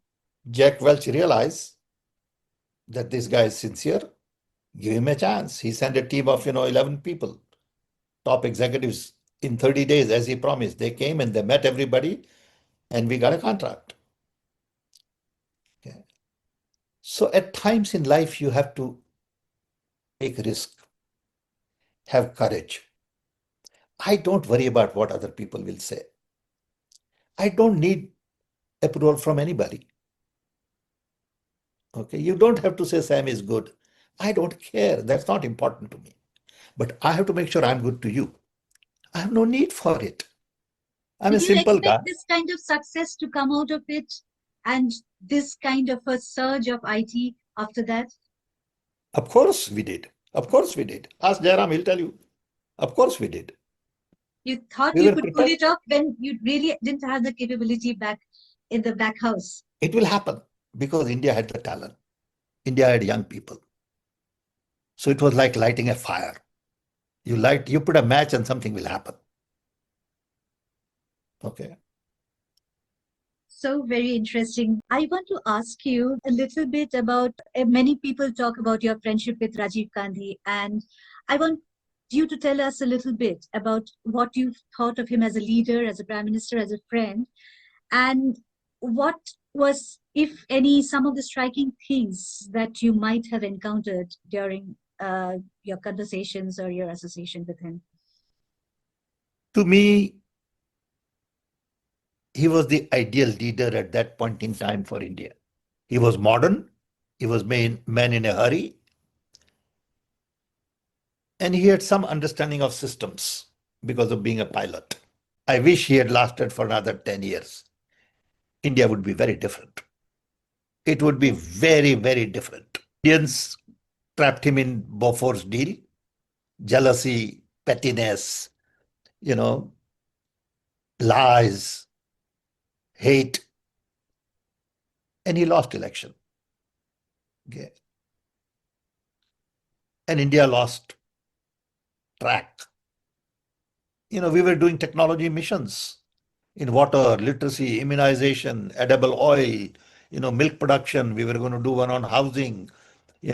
Speaker 1: Jack Welch realized that this guy is sincere. Give him a chance. He sent a team of 11 people, top executives, in 30 days, as he promised. They came and they met everybody, and we got a contract. Okay. So at times in life, you have to take risk, have courage. I don't worry about what other people will say. I don't need approval from anybody. Okay, you don't have to say Sam is good. I don't care. That's not important to me. But I have to make sure I'm good to you. I have no need for it. I'm a
Speaker 2: Did you
Speaker 1: simple guy.
Speaker 2: expect this kind of success to come out of it, and this kind of a surge of IT after that?
Speaker 1: Of course we did. Of course we did. Ask Jairam, he'll tell you. Of course we did.
Speaker 2: You thought
Speaker 1: We
Speaker 2: you
Speaker 1: were
Speaker 2: could pull
Speaker 1: prepared.
Speaker 2: it off when you really didn't have the capability back in the back house.
Speaker 1: It will happen because India had the talent. India had young people. So it was like lighting a fire. You put a match and something will happen. Okay.
Speaker 2: So very interesting. I want to ask you a little bit about many people talk about your friendship with Rajiv Gandhi, and I want you to tell us a little bit about what you thought of him as a leader, as a prime minister, as a friend, and what was, if any, some of the striking things that you might have encountered during your conversations or your association with him.
Speaker 1: To me, he was the ideal leader at that point in time for India. He was modern. He was man in a hurry. And he had some understanding of systems because of being a pilot. I wish he had lasted for another 10 years. India would be very different. It would be very, very different. Indians trapped him in Bofors deal, jealousy, pettiness, lies, hate, and he lost election. Okay. And India lost track. We were doing technology missions in water, literacy, immunization, edible oil, milk production. We were going to do one on housing. We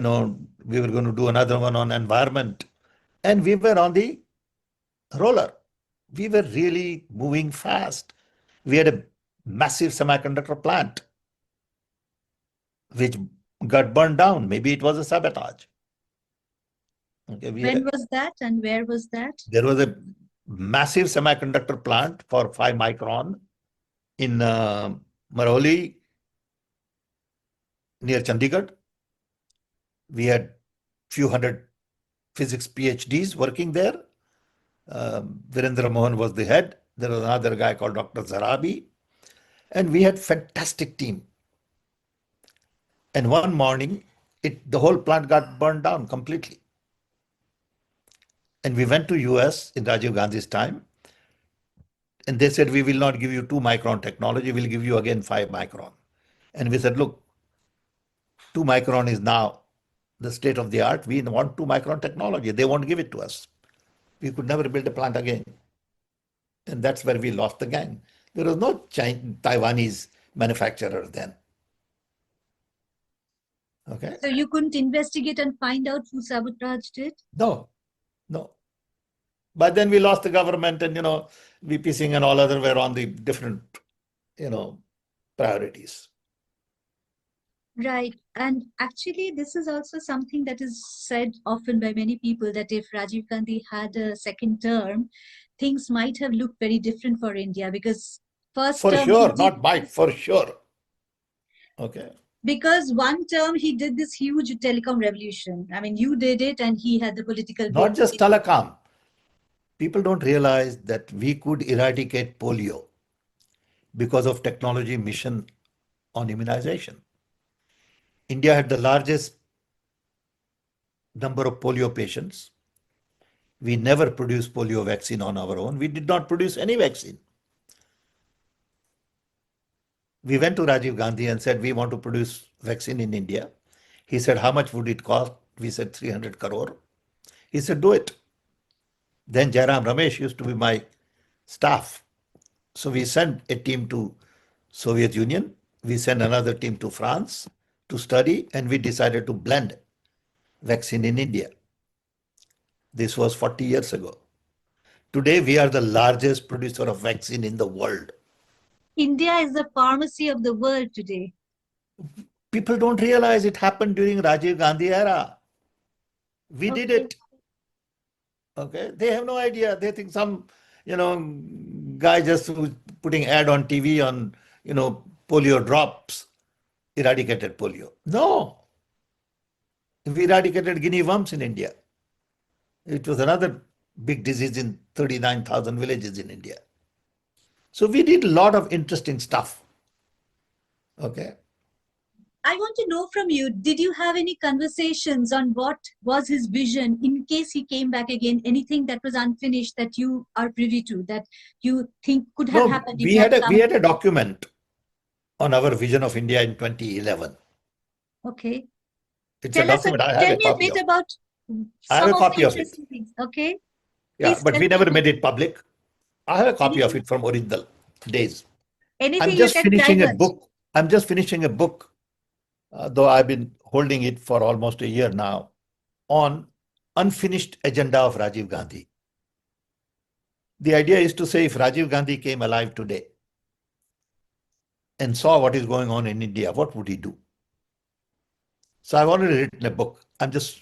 Speaker 1: were going to do another one on environment. And we were on the roller. We were really moving fast. We had a massive semiconductor plant which got burned down. Maybe it was a sabotage. Okay,
Speaker 2: When was that and where was that?
Speaker 1: there was a massive semiconductor plant for 5 micron in Maroli near Chandigarh. We had few hundred physics PhDs working there. Virendra Mohan was the head. There was another guy called Dr. Zarabi. And we had fantastic team. And one morning, the whole plant got burned down completely. And we went to US in Rajiv Gandhi's time. And they said, we will not give you 2 micron technology. We'll give you again 5 micron. And we said, look, 2 micron is now the state of the art. We want 2 micron technology. They won't give it to us. We could never build a plant again. And that's where we lost the gang. There was no Taiwanese manufacturer then. Okay.
Speaker 2: So you couldn't investigate and find out who sabotaged it?
Speaker 1: No. But then we lost the government, and VP Singh and all other were on the different, priorities.
Speaker 2: Right. And actually, this is also something that is said often by many people, that if Rajiv Gandhi had a second term, things might have looked very different for India, because first
Speaker 1: For
Speaker 2: term
Speaker 1: sure, not might, for sure. Okay.
Speaker 2: Because one term he did this huge telecom revolution. I mean, you did it and he had the political
Speaker 1: Not
Speaker 2: bit.
Speaker 1: just telecom. People don't realize that we could eradicate polio because of technology mission on immunization. India had the largest number of polio patients. We never produced polio vaccine on our own. We did not produce any vaccine. We went to Rajiv Gandhi and said, we want to produce vaccine in India. He said, how much would it cost? We said 300 crore. He said, do it. Then Jairam Ramesh used to be my staff. So we sent a team to Soviet Union. We sent another team to France to study, and we decided to blend vaccine in India. This was 40 years ago. Today, we are the largest producer of vaccine in the world.
Speaker 2: India is the pharmacy of the world today.
Speaker 1: People don't realize it happened during Rajiv Gandhi era. We did it. Okay. They have no idea. They think some, guy just was putting ad on TV on, polio drops, eradicated polio. No. We eradicated guinea worms in India. It was another big disease in 39,000 villages in India. So we did a lot of interesting stuff. Okay.
Speaker 2: I want to know from you, did you have any conversations on what was his vision in case he came back again? Anything that was unfinished that you are privy to, that you think could have happened?
Speaker 1: We had a document on our vision of India in 2011.
Speaker 2: Okay.
Speaker 1: It's a document. I have a copy of.
Speaker 2: About
Speaker 1: I have a copy of it.
Speaker 2: Things. Okay.
Speaker 1: Yeah,
Speaker 2: Please
Speaker 1: but we never made it public. I have a copy of it from original days.
Speaker 2: I'm just finishing
Speaker 1: a book, though I've been holding it for almost a year now, on unfinished agenda of Rajiv Gandhi. The idea is to say, if Rajiv Gandhi came alive today and saw what is going on in India, what would he do? So I've already written a book. I'm just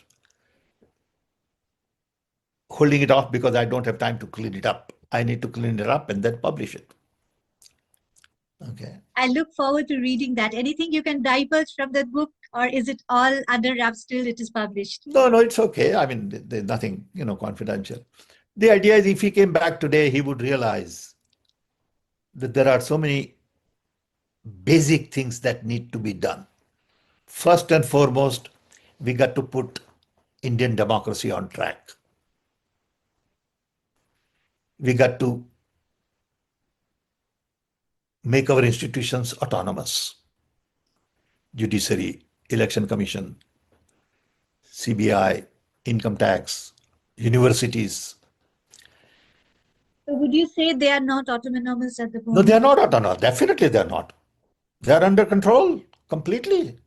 Speaker 1: holding it off because I don't have time to clean it up. I need to clean it up and then publish it. Okay.
Speaker 2: I look forward to reading that. Anything you can divulge from that book, or is it all under wraps till it is published?
Speaker 1: No, it's okay. I mean, there's nothing, confidential. The idea is, if he came back today, he would realize that there are so many basic things that need to be done. First and foremost, we got to put Indian democracy on track. We got to make our institutions autonomous. Judiciary, Election Commission, CBI, income tax, universities.
Speaker 2: So would you say they are not autonomous at the moment?
Speaker 1: No, they are not autonomous. Definitely they are not. They are under control completely.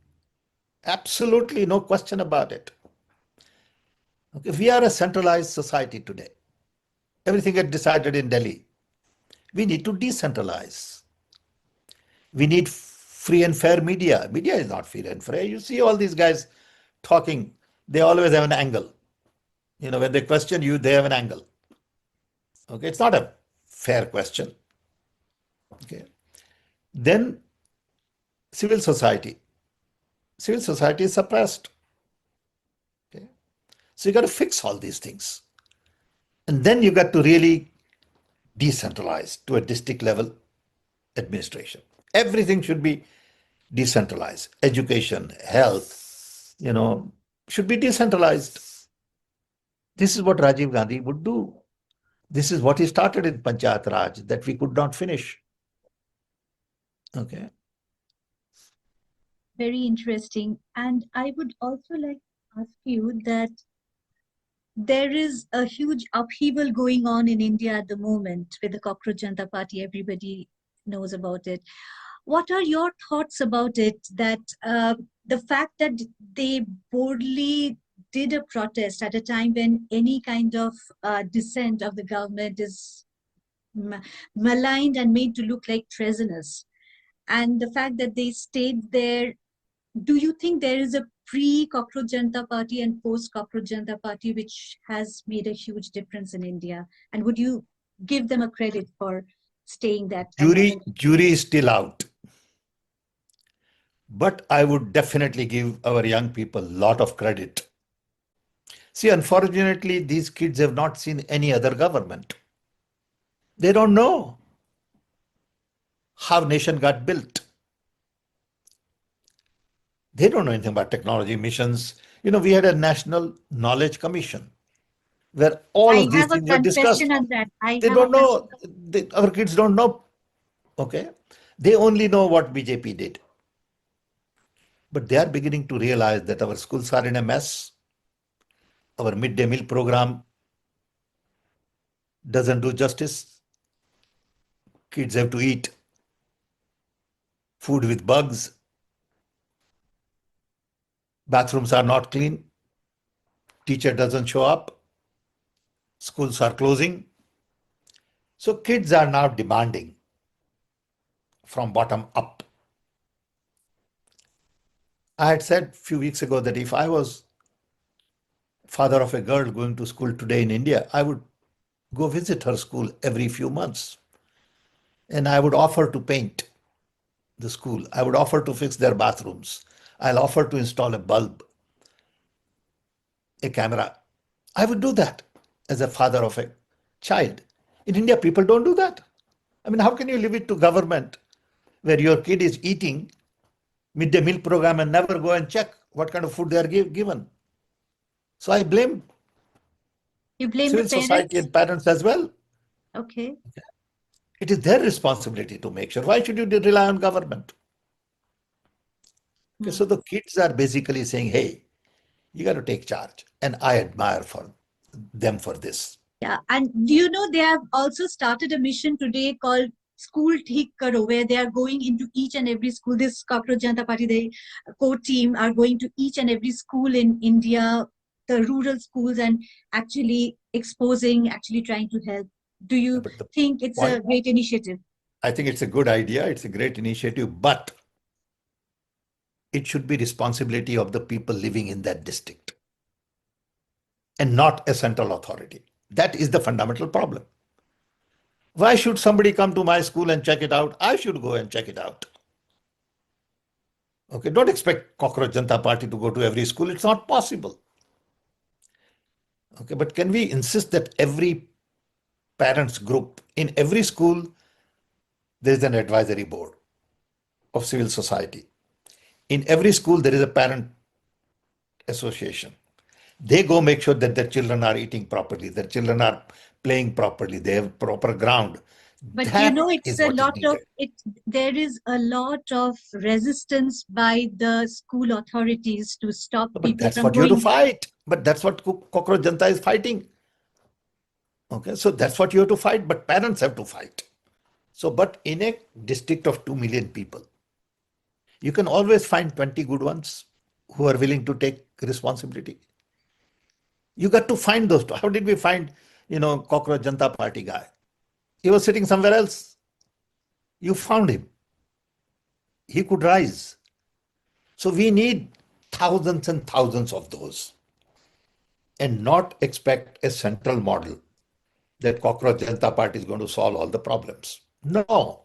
Speaker 1: Absolutely, no question about it. Okay, we are a centralized society today. Everything gets decided in Delhi. We need to decentralize. We need free and fair media. Media is not free and fair. You see all these guys talking, they always have an angle. When they question you, they have an angle. Okay, it's not a fair question. Okay. Then civil society. Civil society is suppressed. Okay. So you got to fix all these things. And then you got to really decentralize to a district level administration. Everything should be decentralized. Education, health, should be decentralized. This is what Rajiv Gandhi would do. This is what he started in Panchayat Raj that we could not finish. Okay.
Speaker 2: Very interesting. And I would also like to ask you that there is a huge upheaval going on in India at the moment with the Cockroach Janata Party. Everybody knows about it. What are your thoughts about it? That the fact that they boldly did a protest at a time when any kind of dissent of the government is maligned and made to look like treasonous, and the fact that they stayed there, do you think there is a pre-Cockroach Janata Party and post-Cockroach Janata Party which has made a huge difference in India? And would you give them a credit for staying that?
Speaker 1: Jury is still out. But I would definitely give our young people a lot of credit. See, unfortunately, these kids have not seen any other government. They don't know how nation got built. They don't know anything about technology missions. We had a National Knowledge Commission where all of these things were discussed.
Speaker 2: On that.
Speaker 1: They don't know. Our kids don't know. Okay. They only know what BJP did. But they are beginning to realize that our schools are in a mess. Our midday meal program doesn't do justice. Kids have to eat food with bugs. Bathrooms are not clean. Teacher doesn't show up. Schools are closing. So kids are now demanding from bottom up. I had said a few weeks ago that if I was father of a girl going to school today in India, I would go visit her school every few months. And I would offer to paint the school. I would offer to fix their bathrooms. I'll offer to install a bulb, a camera. I would do that as a father of a child. In India, people don't do that. I mean, how can you leave it to government where your kid is eating midday meal program and never go and check what kind of food they are given? So I blame civil society and parents as well.
Speaker 2: Okay.
Speaker 1: It is their responsibility to make sure. Why should you rely on government? Okay, so the kids are basically saying, hey, you got to take charge. And I admire them for this.
Speaker 2: Yeah. And they have also started a mission today called School Theek Karo, where they are going into each and every school. This Cockroach Janata Party, the core team are going to each and every school in India, the rural schools, and actually trying to help. Do you think it's a great initiative?
Speaker 1: I think it's a good idea. It's a great initiative, but it should be responsibility of the people living in that district and not a central authority. That is the fundamental problem. Why should somebody come to my school and check it out? I should go and check it out. Okay, don't expect Cockroach Janata Party to go to every school. It's not possible. Okay, but can we insist that every parents group in every school, there is an advisory board of civil society. In every school, there is a parent association. They go make sure that their children are eating properly, their children are playing properly, they have proper ground.
Speaker 2: But it's a lot of it. There is a lot of resistance by the school authorities to stop people from going.
Speaker 1: That's what you have to fight. But that's what Cockroach Janata is fighting. Okay, so that's what you have to fight. But parents have to fight. So, but in a district of 2 million people, you can always find 20 good ones who are willing to take responsibility. You got to find those. How did we find, Cockroach Janata Party guy? He was sitting somewhere else. You found him. He could rise. So we need thousands and thousands of those and not expect a central model that Cockroach Janata Party is going to solve all the problems. No.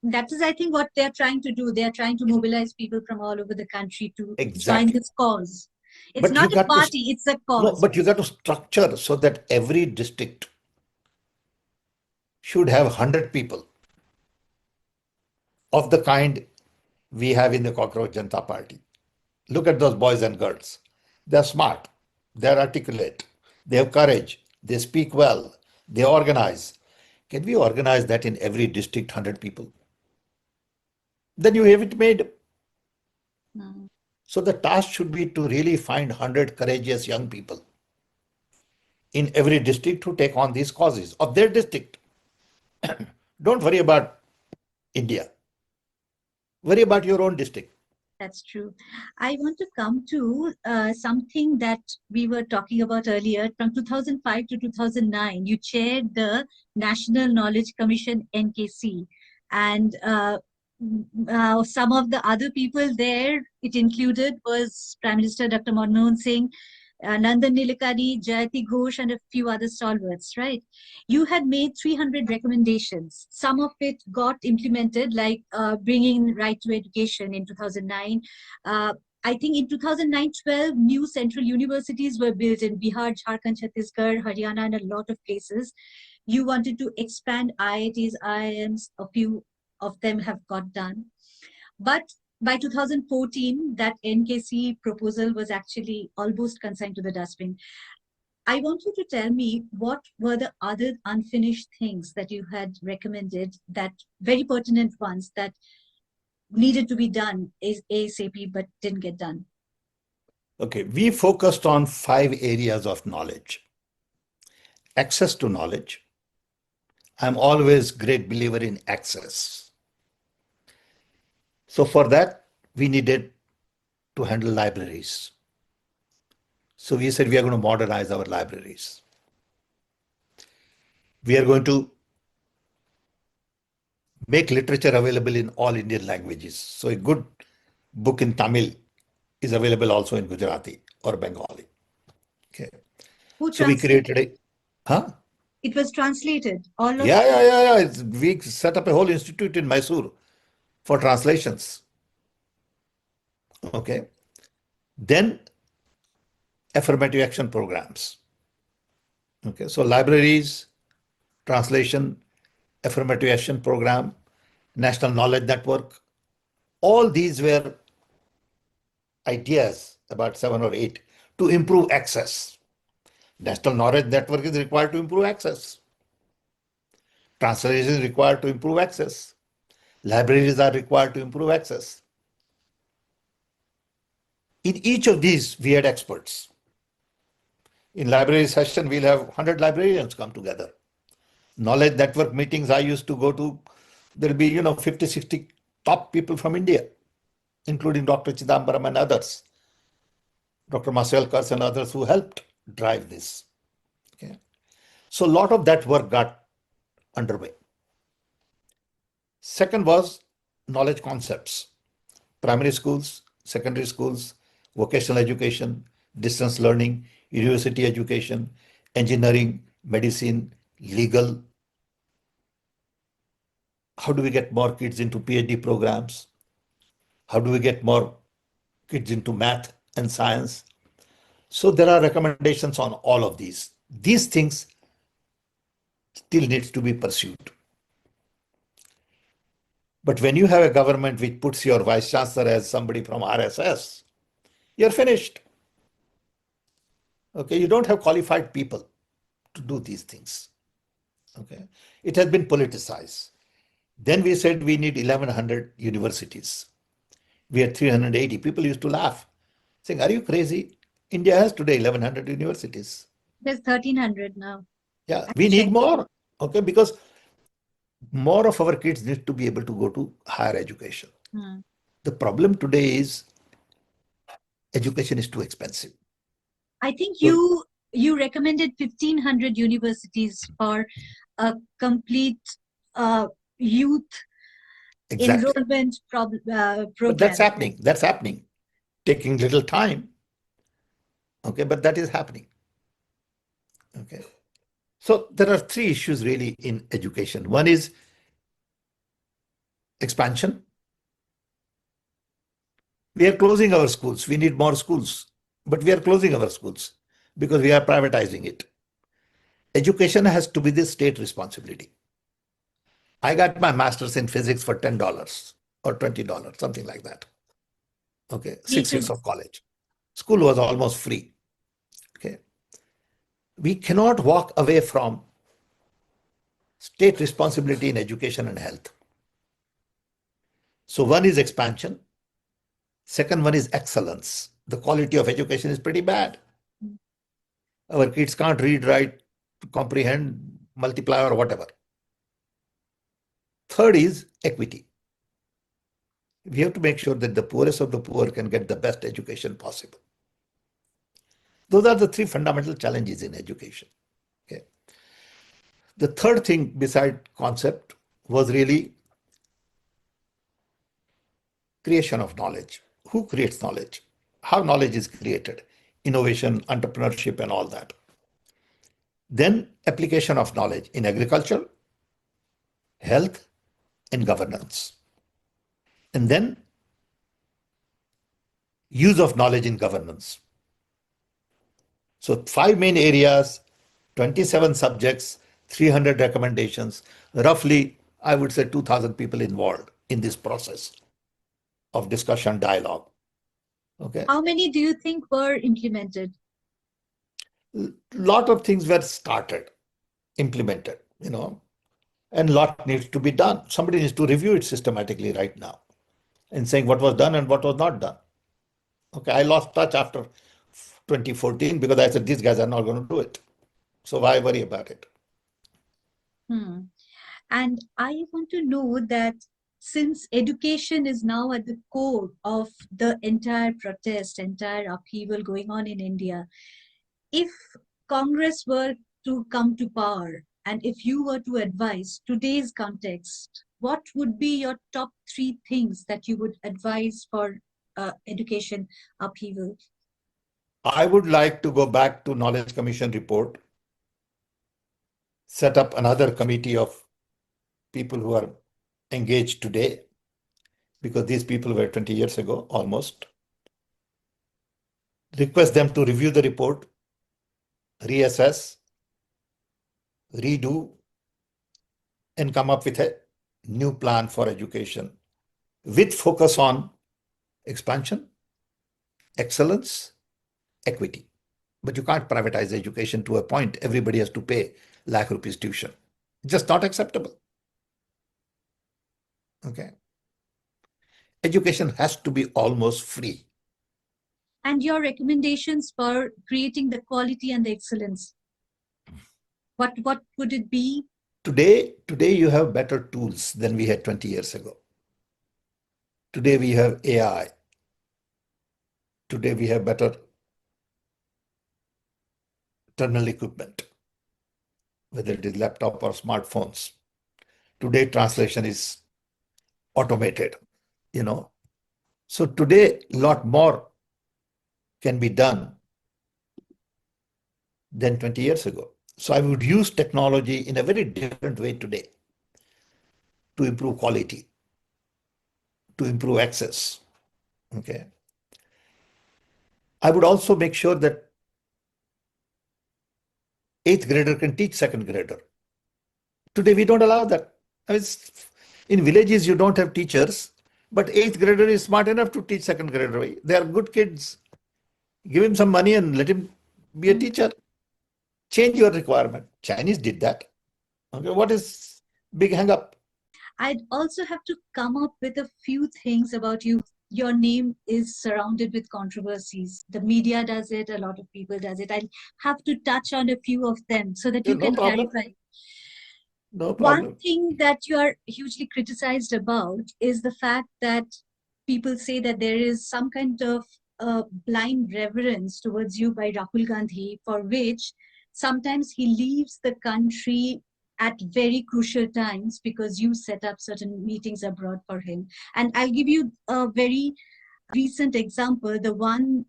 Speaker 2: That is, I think, what they're trying to do. They're trying to mobilize people from all over the country to join
Speaker 1: Exactly.
Speaker 2: this cause. It's
Speaker 1: But you
Speaker 2: not a
Speaker 1: got to-
Speaker 2: party, it's a
Speaker 1: No,
Speaker 2: cause.
Speaker 1: but you got to structure so that every district should have 100 people of the kind we have in the Cockroach Janata Party. Look at those boys and girls. They're smart, they're articulate, they have courage, they speak well, they organize. Can we organize that in every district, 100 people? Then you have it made.
Speaker 2: Hmm.
Speaker 1: So the task should be to really find 100 courageous young people in every district to take on these causes of their district. Don't worry about India. Worry about your own district.
Speaker 2: That's true. I want to come to something that we were talking about earlier. From 2005 to 2009, you chaired the National Knowledge Commission, NKC, and some of the other people there it included was Prime Minister Dr. Manmohan Singh, Nandan Nilekani, Jayati Ghosh, and a few other stalwarts, right? You had made 300 recommendations. Some of it got implemented, like bringing right to education in 2009. I think in 2009-12, new central universities were built in Bihar, Jharkhand, Chhattisgarh, Haryana, and a lot of places. You wanted to expand IITs, IIMs, a few of them have got done. But by 2014, that NKC proposal was actually almost consigned to the dustbin. I want you to tell me what were the other unfinished things that you had recommended, that very pertinent ones that needed to be done ASAP but didn't get done.
Speaker 1: Okay, we focused on 5 areas of knowledge. Access to knowledge. I'm always great believer in access. So for that, we needed to handle libraries. So we said we are going to modernize our libraries. We are going to make literature available in all Indian languages. So a good book in Tamil is available also in Gujarati or Bengali. Okay.
Speaker 2: Who
Speaker 1: So we
Speaker 2: translated?
Speaker 1: created
Speaker 2: It was translated. All of
Speaker 1: Yeah. We set up a whole institute in Mysore for translations. Okay. Then affirmative action programs. Okay. So libraries, translation, affirmative action program, national knowledge network, all these were ideas, about 7 or 8, to improve access. National knowledge network is required to improve access. Translation is required to improve access. Libraries are required to improve access. In each of these, we had experts. In library session, we'll have 100 librarians come together. Knowledge network meetings I used to go to, there'll be, 50, 60 top people from India, including Dr. Chidambaram and others, Dr. Marcel Kurs and others who helped drive this. Okay. So a lot of that work got underway. Second was knowledge concepts. Primary schools, secondary schools, vocational education, distance learning, university education, engineering, medicine, legal. How do we get more kids into PhD programs? How do we get more kids into math and science? So there are recommendations on all of these. These things still needs to be pursued. But when you have a government which puts your vice chancellor as somebody from RSS, you're finished. Okay, you don't have qualified people to do these things. Okay, it has been politicized. Then we said we need 1100 universities. We had 380. People used to laugh, saying, "Are you crazy? India has today 1100 universities."
Speaker 2: There's 1300 now.
Speaker 1: Yeah, we need more. Okay, because more of our kids need to be able to go to higher education.
Speaker 2: Hmm.
Speaker 1: The problem today is education is too expensive.
Speaker 2: I think
Speaker 1: So-
Speaker 2: you recommended 1,500 universities for a complete youth
Speaker 1: Exactly.
Speaker 2: enrollment
Speaker 1: But that's
Speaker 2: program.
Speaker 1: happening. That's happening. Taking little time. Okay, but that is happening. Okay. So there are three issues really in education. One is expansion. We are closing our schools. We need more schools, but we are closing our schools because we are privatizing it. Education has to be the state responsibility. I got my master's in physics for $10 or $20, something like that. Okay, 6 years of college. School was almost free. Okay. We cannot walk away from state responsibility in education and health. So one is expansion. Second one is excellence. The quality of education is pretty bad. Our kids can't read, write, comprehend, multiply, or whatever. Third is equity. We have to make sure that the poorest of the poor can get the best education possible. Those are the three fundamental challenges in education. Okay. The third thing beside concept was really creation of knowledge. Who creates knowledge? How knowledge is created? Innovation, entrepreneurship, and all that. Then application of knowledge in agriculture, health, and governance. And then use of knowledge in governance. So 5 main areas, 27 subjects, 300 recommendations, roughly, I would say 2,000 people involved in this process of discussion, dialogue. Okay.
Speaker 2: How many do you think were implemented?
Speaker 1: Lot of things were started, implemented, and lot needs to be done. Somebody needs to review it systematically right now and saying what was done and what was not done. Okay, I lost touch after 2014 because I said these guys are not going to do it. So why worry about it?
Speaker 2: And I want to know that since education is now at the core of the entire protest, entire upheaval going on in India, if Congress were to come to power and if you were to advise today's context, what would be your top 3 things that you would advise for education upheaval?
Speaker 1: I would like to go back to Knowledge Commission report, set up another committee of people who are engaged today, because these people were 20 years ago almost. Request them to review the report, reassess, redo, and come up with a new plan for education with focus on expansion, excellence, equity. But you can't privatize education to a point. Everybody has to pay lakh rupees tuition. Just not acceptable. Okay. Education has to be almost free.
Speaker 2: And your recommendations for creating the quality and the excellence, what would it be?
Speaker 1: Today you have better tools than we had 20 years ago. Today we have AI. Today we have better terminal equipment, whether it is laptop or smartphones. Today translation is automated, So today a lot more can be done than 20 years ago. So I would use technology in a very different way today to improve quality, to improve access. Okay. I would also make sure that 8th grader can teach 2nd grader. Today we don't allow that. In villages you don't have teachers, but 8th grader is smart enough to teach 2nd grader. They are good kids. Give him some money and let him be a teacher. Change your requirement. Chinese did that. Okay, what is big hang up?
Speaker 2: I'd also have to come up with a few things about you. Your name is surrounded with controversies. The media does it, a lot of people does it. I'll have to touch on a few of them so that you
Speaker 1: No
Speaker 2: can
Speaker 1: problem.
Speaker 2: clarify.
Speaker 1: No
Speaker 2: One
Speaker 1: problem.
Speaker 2: thing that you are hugely criticized about is the fact that people say that there is some kind of blind reverence towards you by Rahul Gandhi, for which sometimes he leaves the country at very crucial times because you set up certain meetings abroad for him. And I'll give you a very recent example, the one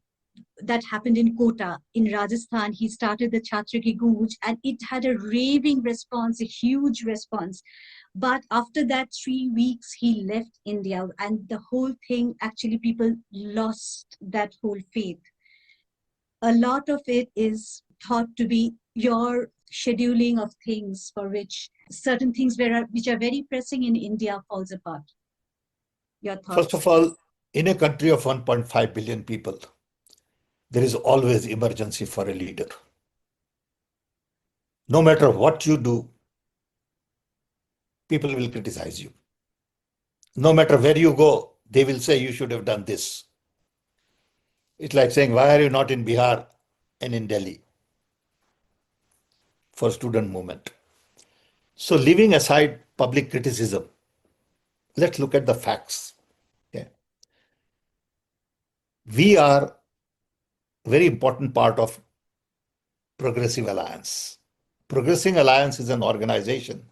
Speaker 2: that happened in Kota in Rajasthan. He started the Chhatra Ki Gooj and it had a raving response, a huge response. But after that 3 weeks, he left India and the whole thing, actually people lost that whole faith. A lot of it is thought to be your scheduling of things for which certain things which are very pressing in India falls apart. Your thoughts?
Speaker 1: First of all, in a country of 1.5 billion people, there is always emergency for a leader. No matter what you do, people will criticize you. No matter where you go, they will say you should have done this. It's like saying, why are you not in Bihar and in Delhi for student movement? So leaving aside public criticism, let's look at the facts. Okay. We are a very important part of Progressive Alliance. Progressive Alliance is an organization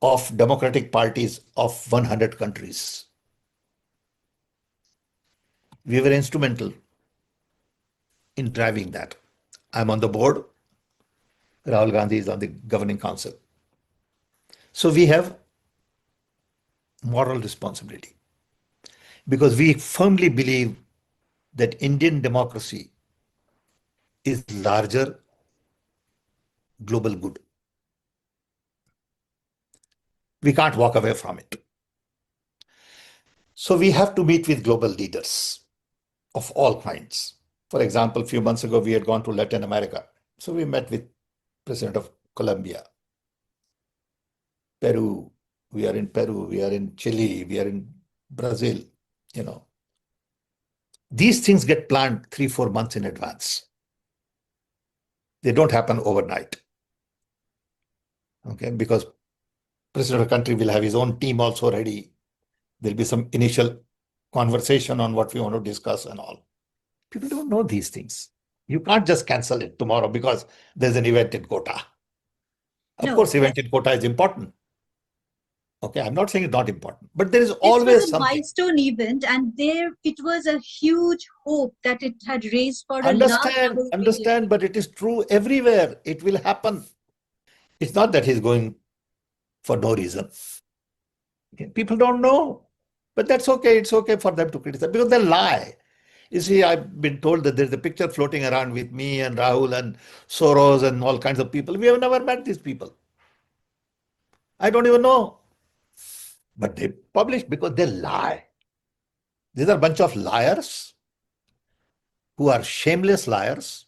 Speaker 1: of democratic parties of 100 countries. We were instrumental in driving that. I'm on the board. Rahul Gandhi is on the governing council. So we have moral responsibility because we firmly believe that Indian democracy is larger global good. We can't walk away from it. So we have to meet with global leaders of all kinds. For example, a few months ago, we had gone to Latin America. So we met with President of Colombia, Peru. We are in Peru, we are in Chile, we are in Brazil, These things get planned 3-4 months in advance. They don't happen overnight. Okay, because President of the country will have his own team also ready. There'll be some initial conversation on what we want to discuss and all. People don't know these things. You can't just cancel it tomorrow because there's an event in Kota. Of course, event in Kota is important. Okay, I'm not saying it's not important, but there is always something.
Speaker 2: It was a milestone event, and it was a huge hope that it had raised for
Speaker 1: Understand, but it is true everywhere. It will happen. It's not that he's going for no reason. Okay, people don't know, but that's okay. It's okay for them to criticize because they lie. You see, I've been told that there's a picture floating around with me and Rahul and Soros and all kinds of people. We have never met these people. I don't even know. But they publish because they lie. These are a bunch of liars who are shameless liars,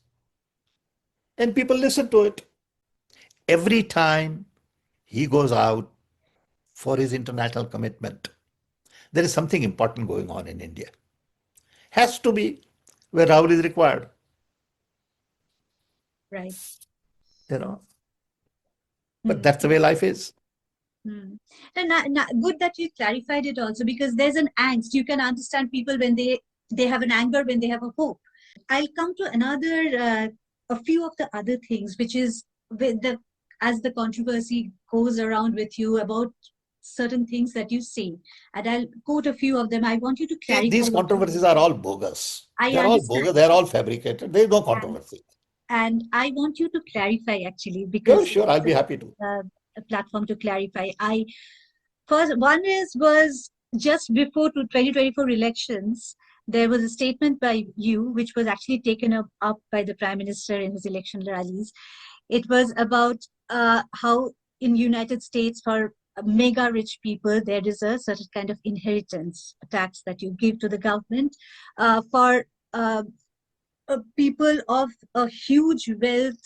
Speaker 1: and people listen to it. Every time he goes out for his international commitment, there is something important going on in India. Has to be where Rahul is required.
Speaker 2: Right.
Speaker 1: But that's the way life is.
Speaker 2: And good that you clarified it also, because there's an angst. You can understand people when they have an anger, when they have a hope. I'll come to a few of the other things, which is as the controversy goes around with you about certain things that you say. And I'll quote a few of them. I want you to clarify.
Speaker 1: These controversies are all bogus. They're all bogus. They're all fabricated. There's no controversy.
Speaker 2: And I want you to clarify, actually, because
Speaker 1: sure, I'll be happy to.
Speaker 2: A platform to clarify. One was just before 2024 elections, there was a statement by you, which was actually taken up by the Prime Minister in his election rallies. It was about how in United States, for mega rich people, there is a certain kind of inheritance tax that you give to the government. For people of a huge wealth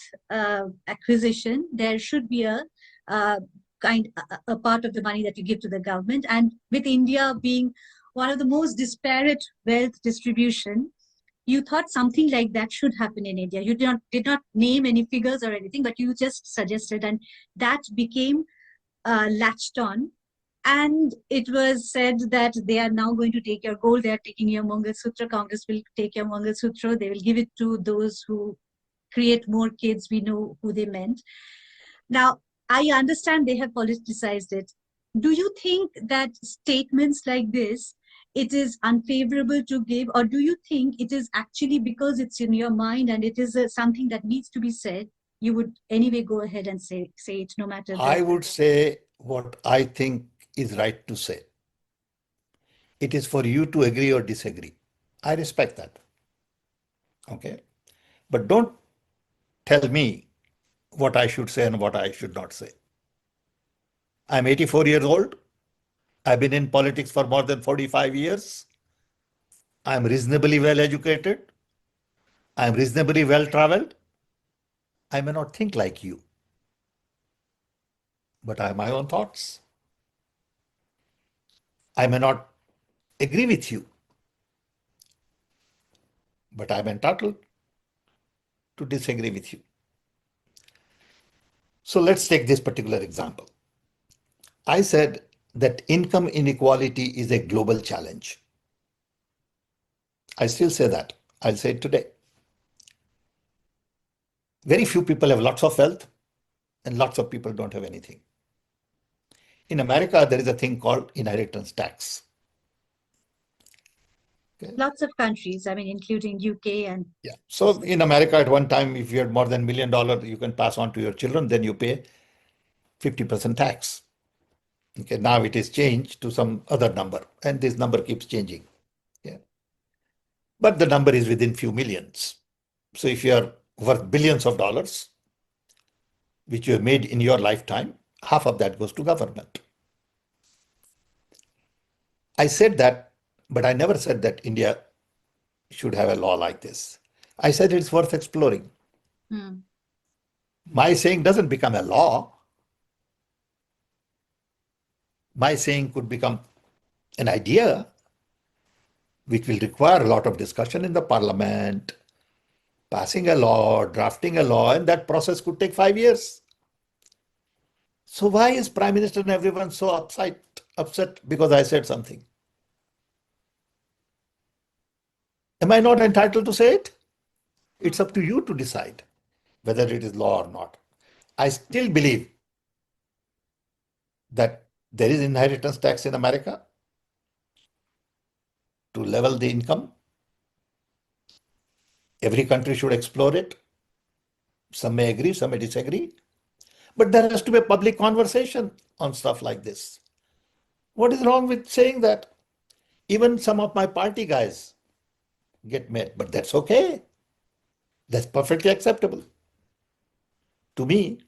Speaker 2: acquisition, there should be a part of the money that you give to the government. And with India being one of the most disparate wealth distribution, you thought something like that should happen in India. You did not name any figures or anything, but you just suggested, and that became latched on And it was said that they are now going to take your gold, they are taking your Mangal Sutra, Congress will take your Mangal Sutra, they will give it to those who create more kids. We know who they meant. Now, I understand they have politicized it. Do you think that statements like this, it is unfavorable to give, or do you think it is actually because it's in your mind and it is something that needs to be said, you would anyway go ahead and say it no matter
Speaker 1: I
Speaker 2: the...
Speaker 1: would say what I think is right to say. It is for you to agree or disagree. I respect that. Okay. But don't tell me what I should say and what I should not say. I'm 84 years old. I've been in politics for more than 45 years. I'm reasonably well educated. I'm reasonably well traveled. I may not think like you, but I have my own thoughts. I may not agree with you, but I'm entitled to disagree with you. So let's take this particular example. I said that income inequality is a global challenge. I still say that. I'll say it today. Very few people have lots of wealth, and lots of people don't have anything. In America, there is a thing called inheritance tax. Okay?
Speaker 2: Lots of countries, I mean, including UK and...
Speaker 1: Yeah. So in America, at one time, if you had more than $1 million, you can pass on to your children, then you pay 50% tax. Okay, now it is changed to some other number, and this number keeps changing. Yeah. But the number is within few millions. So if you are worth billions of dollars, which you have made in your lifetime, half of that goes to government. I said that, but I never said that India should have a law like this. I said it's worth exploring. My saying doesn't become a law. My saying could become an idea which will require a lot of discussion in the parliament, passing a law, drafting a law, and that process could take 5 years. So why is Prime Minister and everyone so upset because I said something? Am I not entitled to say it? It's up to you to decide whether it is law or not. I still believe that there is inheritance tax in America to level the income. Every country should explore it. Some may agree, some may disagree. But there has to be a public conversation on stuff like this. What is wrong with saying that? Even some of my party guys get mad, but that's okay. That's perfectly acceptable. To me,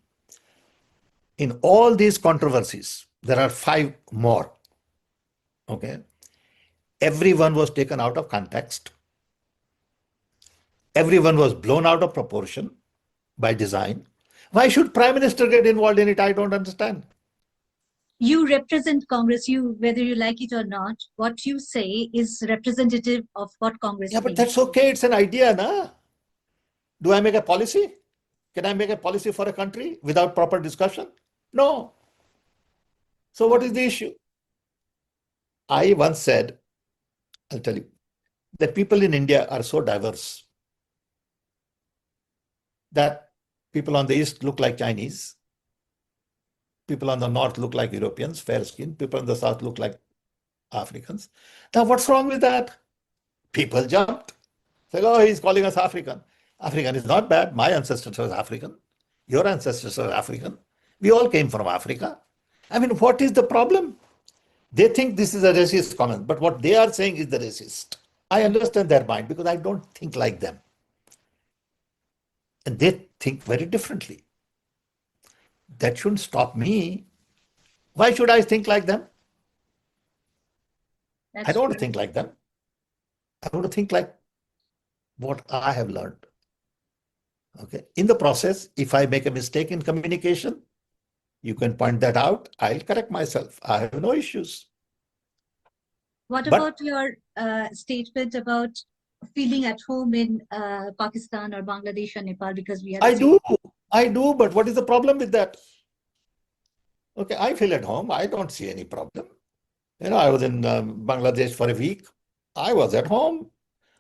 Speaker 1: in all these controversies, there are 5 more. Okay. Everyone was taken out of context. Everyone was blown out of proportion by design. Why should Prime Minister get involved in it? I don't understand.
Speaker 2: You represent Congress, whether you like it or not, what you say is representative of what Congress
Speaker 1: Yeah, but
Speaker 2: thinks.
Speaker 1: that's okay. It's an idea, na? Do I make a policy? Can I make a policy for a country without proper discussion? No. So what is the issue? I once said, I'll tell you, that people in India are so diverse that people on the east look like Chinese, people on the north look like Europeans, fair skin, people on the south look like Africans. Now, what's wrong with that? People jumped. Say, oh, he's calling us African. African is not bad. My ancestors were African. Your ancestors were African. We all came from Africa. I mean, what is the problem? They think this is a racist comment, but what they are saying is the racist. I understand their mind because I don't think like them. And they think very differently. That shouldn't stop me. Why should I think like them? I don't want to think like them. I want to think like what I have learned. Okay. In the process, if I make a mistake in communication, you can point that out. I'll correct myself. I have no issues.
Speaker 2: What about your statement about feeling at home in Pakistan or Bangladesh or Nepal because we have...
Speaker 1: I do, but what is the problem with that? Okay, I feel at home. I don't see any problem. I was in Bangladesh for a week. I was at home.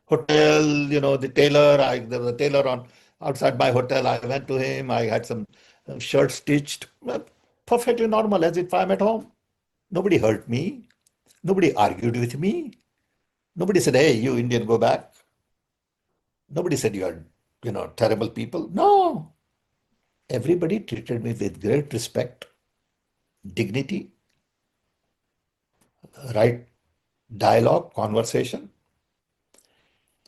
Speaker 1: Hotel, the tailor. There was a tailor on outside my hotel. I went to him. I had some shirts stitched. Perfectly normal, as if I'm at home. Nobody hurt me. Nobody argued with me. Nobody said, "Hey, you Indian, go back." Nobody said you are, terrible people. No, everybody treated me with great respect, dignity, right dialogue, conversation.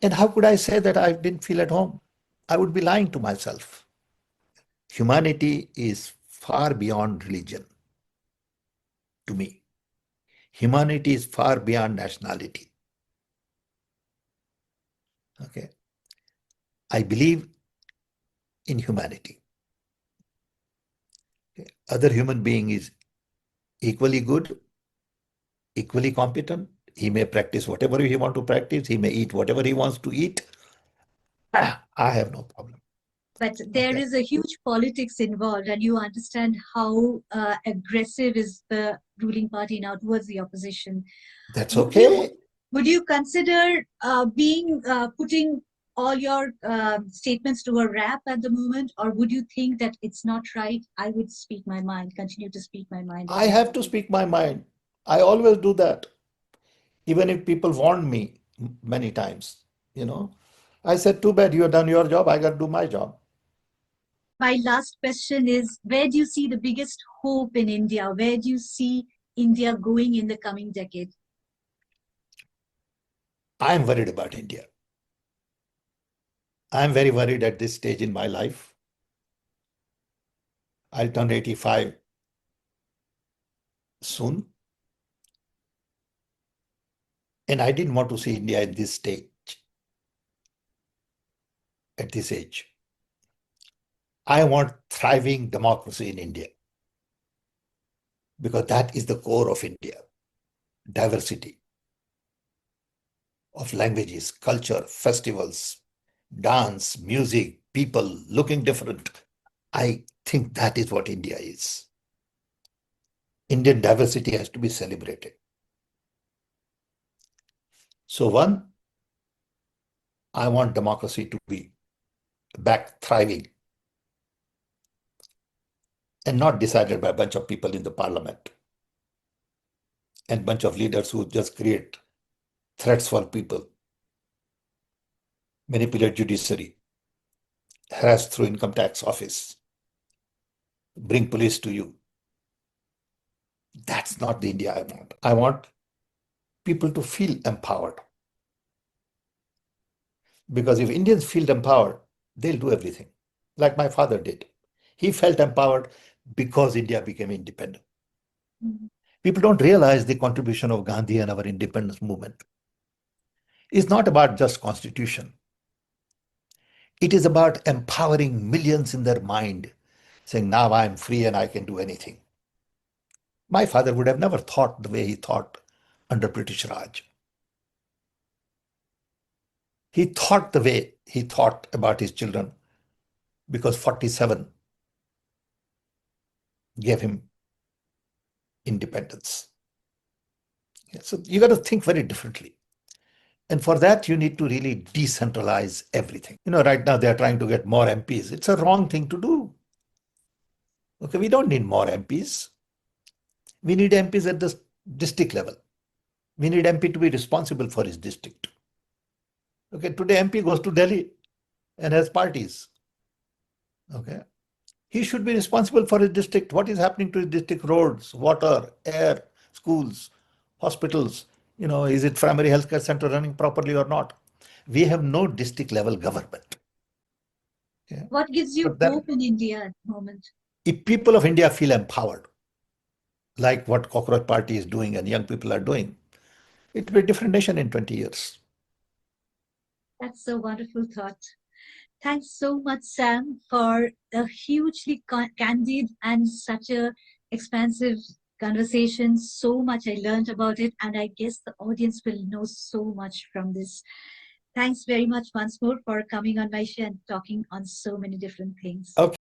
Speaker 1: And how could I say that I didn't feel at home? I would be lying to myself. Humanity is far beyond religion to me. Humanity is far beyond nationality. Okay. I believe in humanity. Okay. Other human being is equally good, equally competent. He may practice whatever he wants to practice. He may eat whatever he wants to eat. I have no problem.
Speaker 2: But there
Speaker 1: Okay.
Speaker 2: is a huge politics involved, and you understand how aggressive is the ruling party now towards the opposition.
Speaker 1: That's
Speaker 2: Would you
Speaker 1: okay.
Speaker 2: would you consider being putting all your statements to a wrap at the moment, or would you think that it's not right? I would speak my mind, continue to speak my mind
Speaker 1: I
Speaker 2: on this.
Speaker 1: have to speak my mind. I always do that. Even if people warn me many times, you know, I said, too bad you have done your job. I got to do my job.
Speaker 2: My last question is: where do you see the biggest hope in India? Where do you see India going in the coming decade?
Speaker 1: I am worried about India. I am very worried at this stage in my life. I'll turn 85 soon. And I didn't want to see India at this stage, at this age. I want thriving democracy in India because that is the core of India. Diversity of languages, culture, festivals, dance, music, people looking different. I think that is what India is. Indian diversity has to be celebrated. So, one, I want democracy to be back thriving and not decided by a bunch of people in the parliament and bunch of leaders who just create threats for people, manipulate judiciary, harass through income tax office, bring police to you. That's not the India I want. I want people to feel empowered. Because if Indians feel empowered, they'll do everything, like my father did. He felt empowered because India became independent.
Speaker 2: Mhm.
Speaker 1: People don't realize the contribution of Gandhi and our independence movement. It's not about just constitution. It is about empowering millions in their mind, saying, now I'm free and I can do anything. My father would have never thought the way he thought under British Raj. He thought the way he thought about his children because 47 gave him independence. So you got to think very differently. And for that, you need to really decentralize everything. Right now they're trying to get more MPs. It's a wrong thing to do. Okay, we don't need more MPs. We need MPs at the district level. We need MP to be responsible for his district. Okay, today MP goes to Delhi and has parties. Okay, he should be responsible for his district. What is happening to his district? Roads, water, air, schools, hospitals. Is it primary healthcare center running properly or not? We have no district level government. Okay?
Speaker 2: What gives you
Speaker 1: But then,
Speaker 2: hope in India at the moment?
Speaker 1: if people of India feel empowered, like what Cockroach Party is doing and young people are doing, it will be a different nation in 20 years.
Speaker 2: That's a wonderful thought. Thanks so much, Sam, for a hugely candid and such a expansive conversation. So much I learned about it, and I guess the audience will know so much from this. Thanks very much once more for coming on my show and talking on so many different things.
Speaker 1: Okay.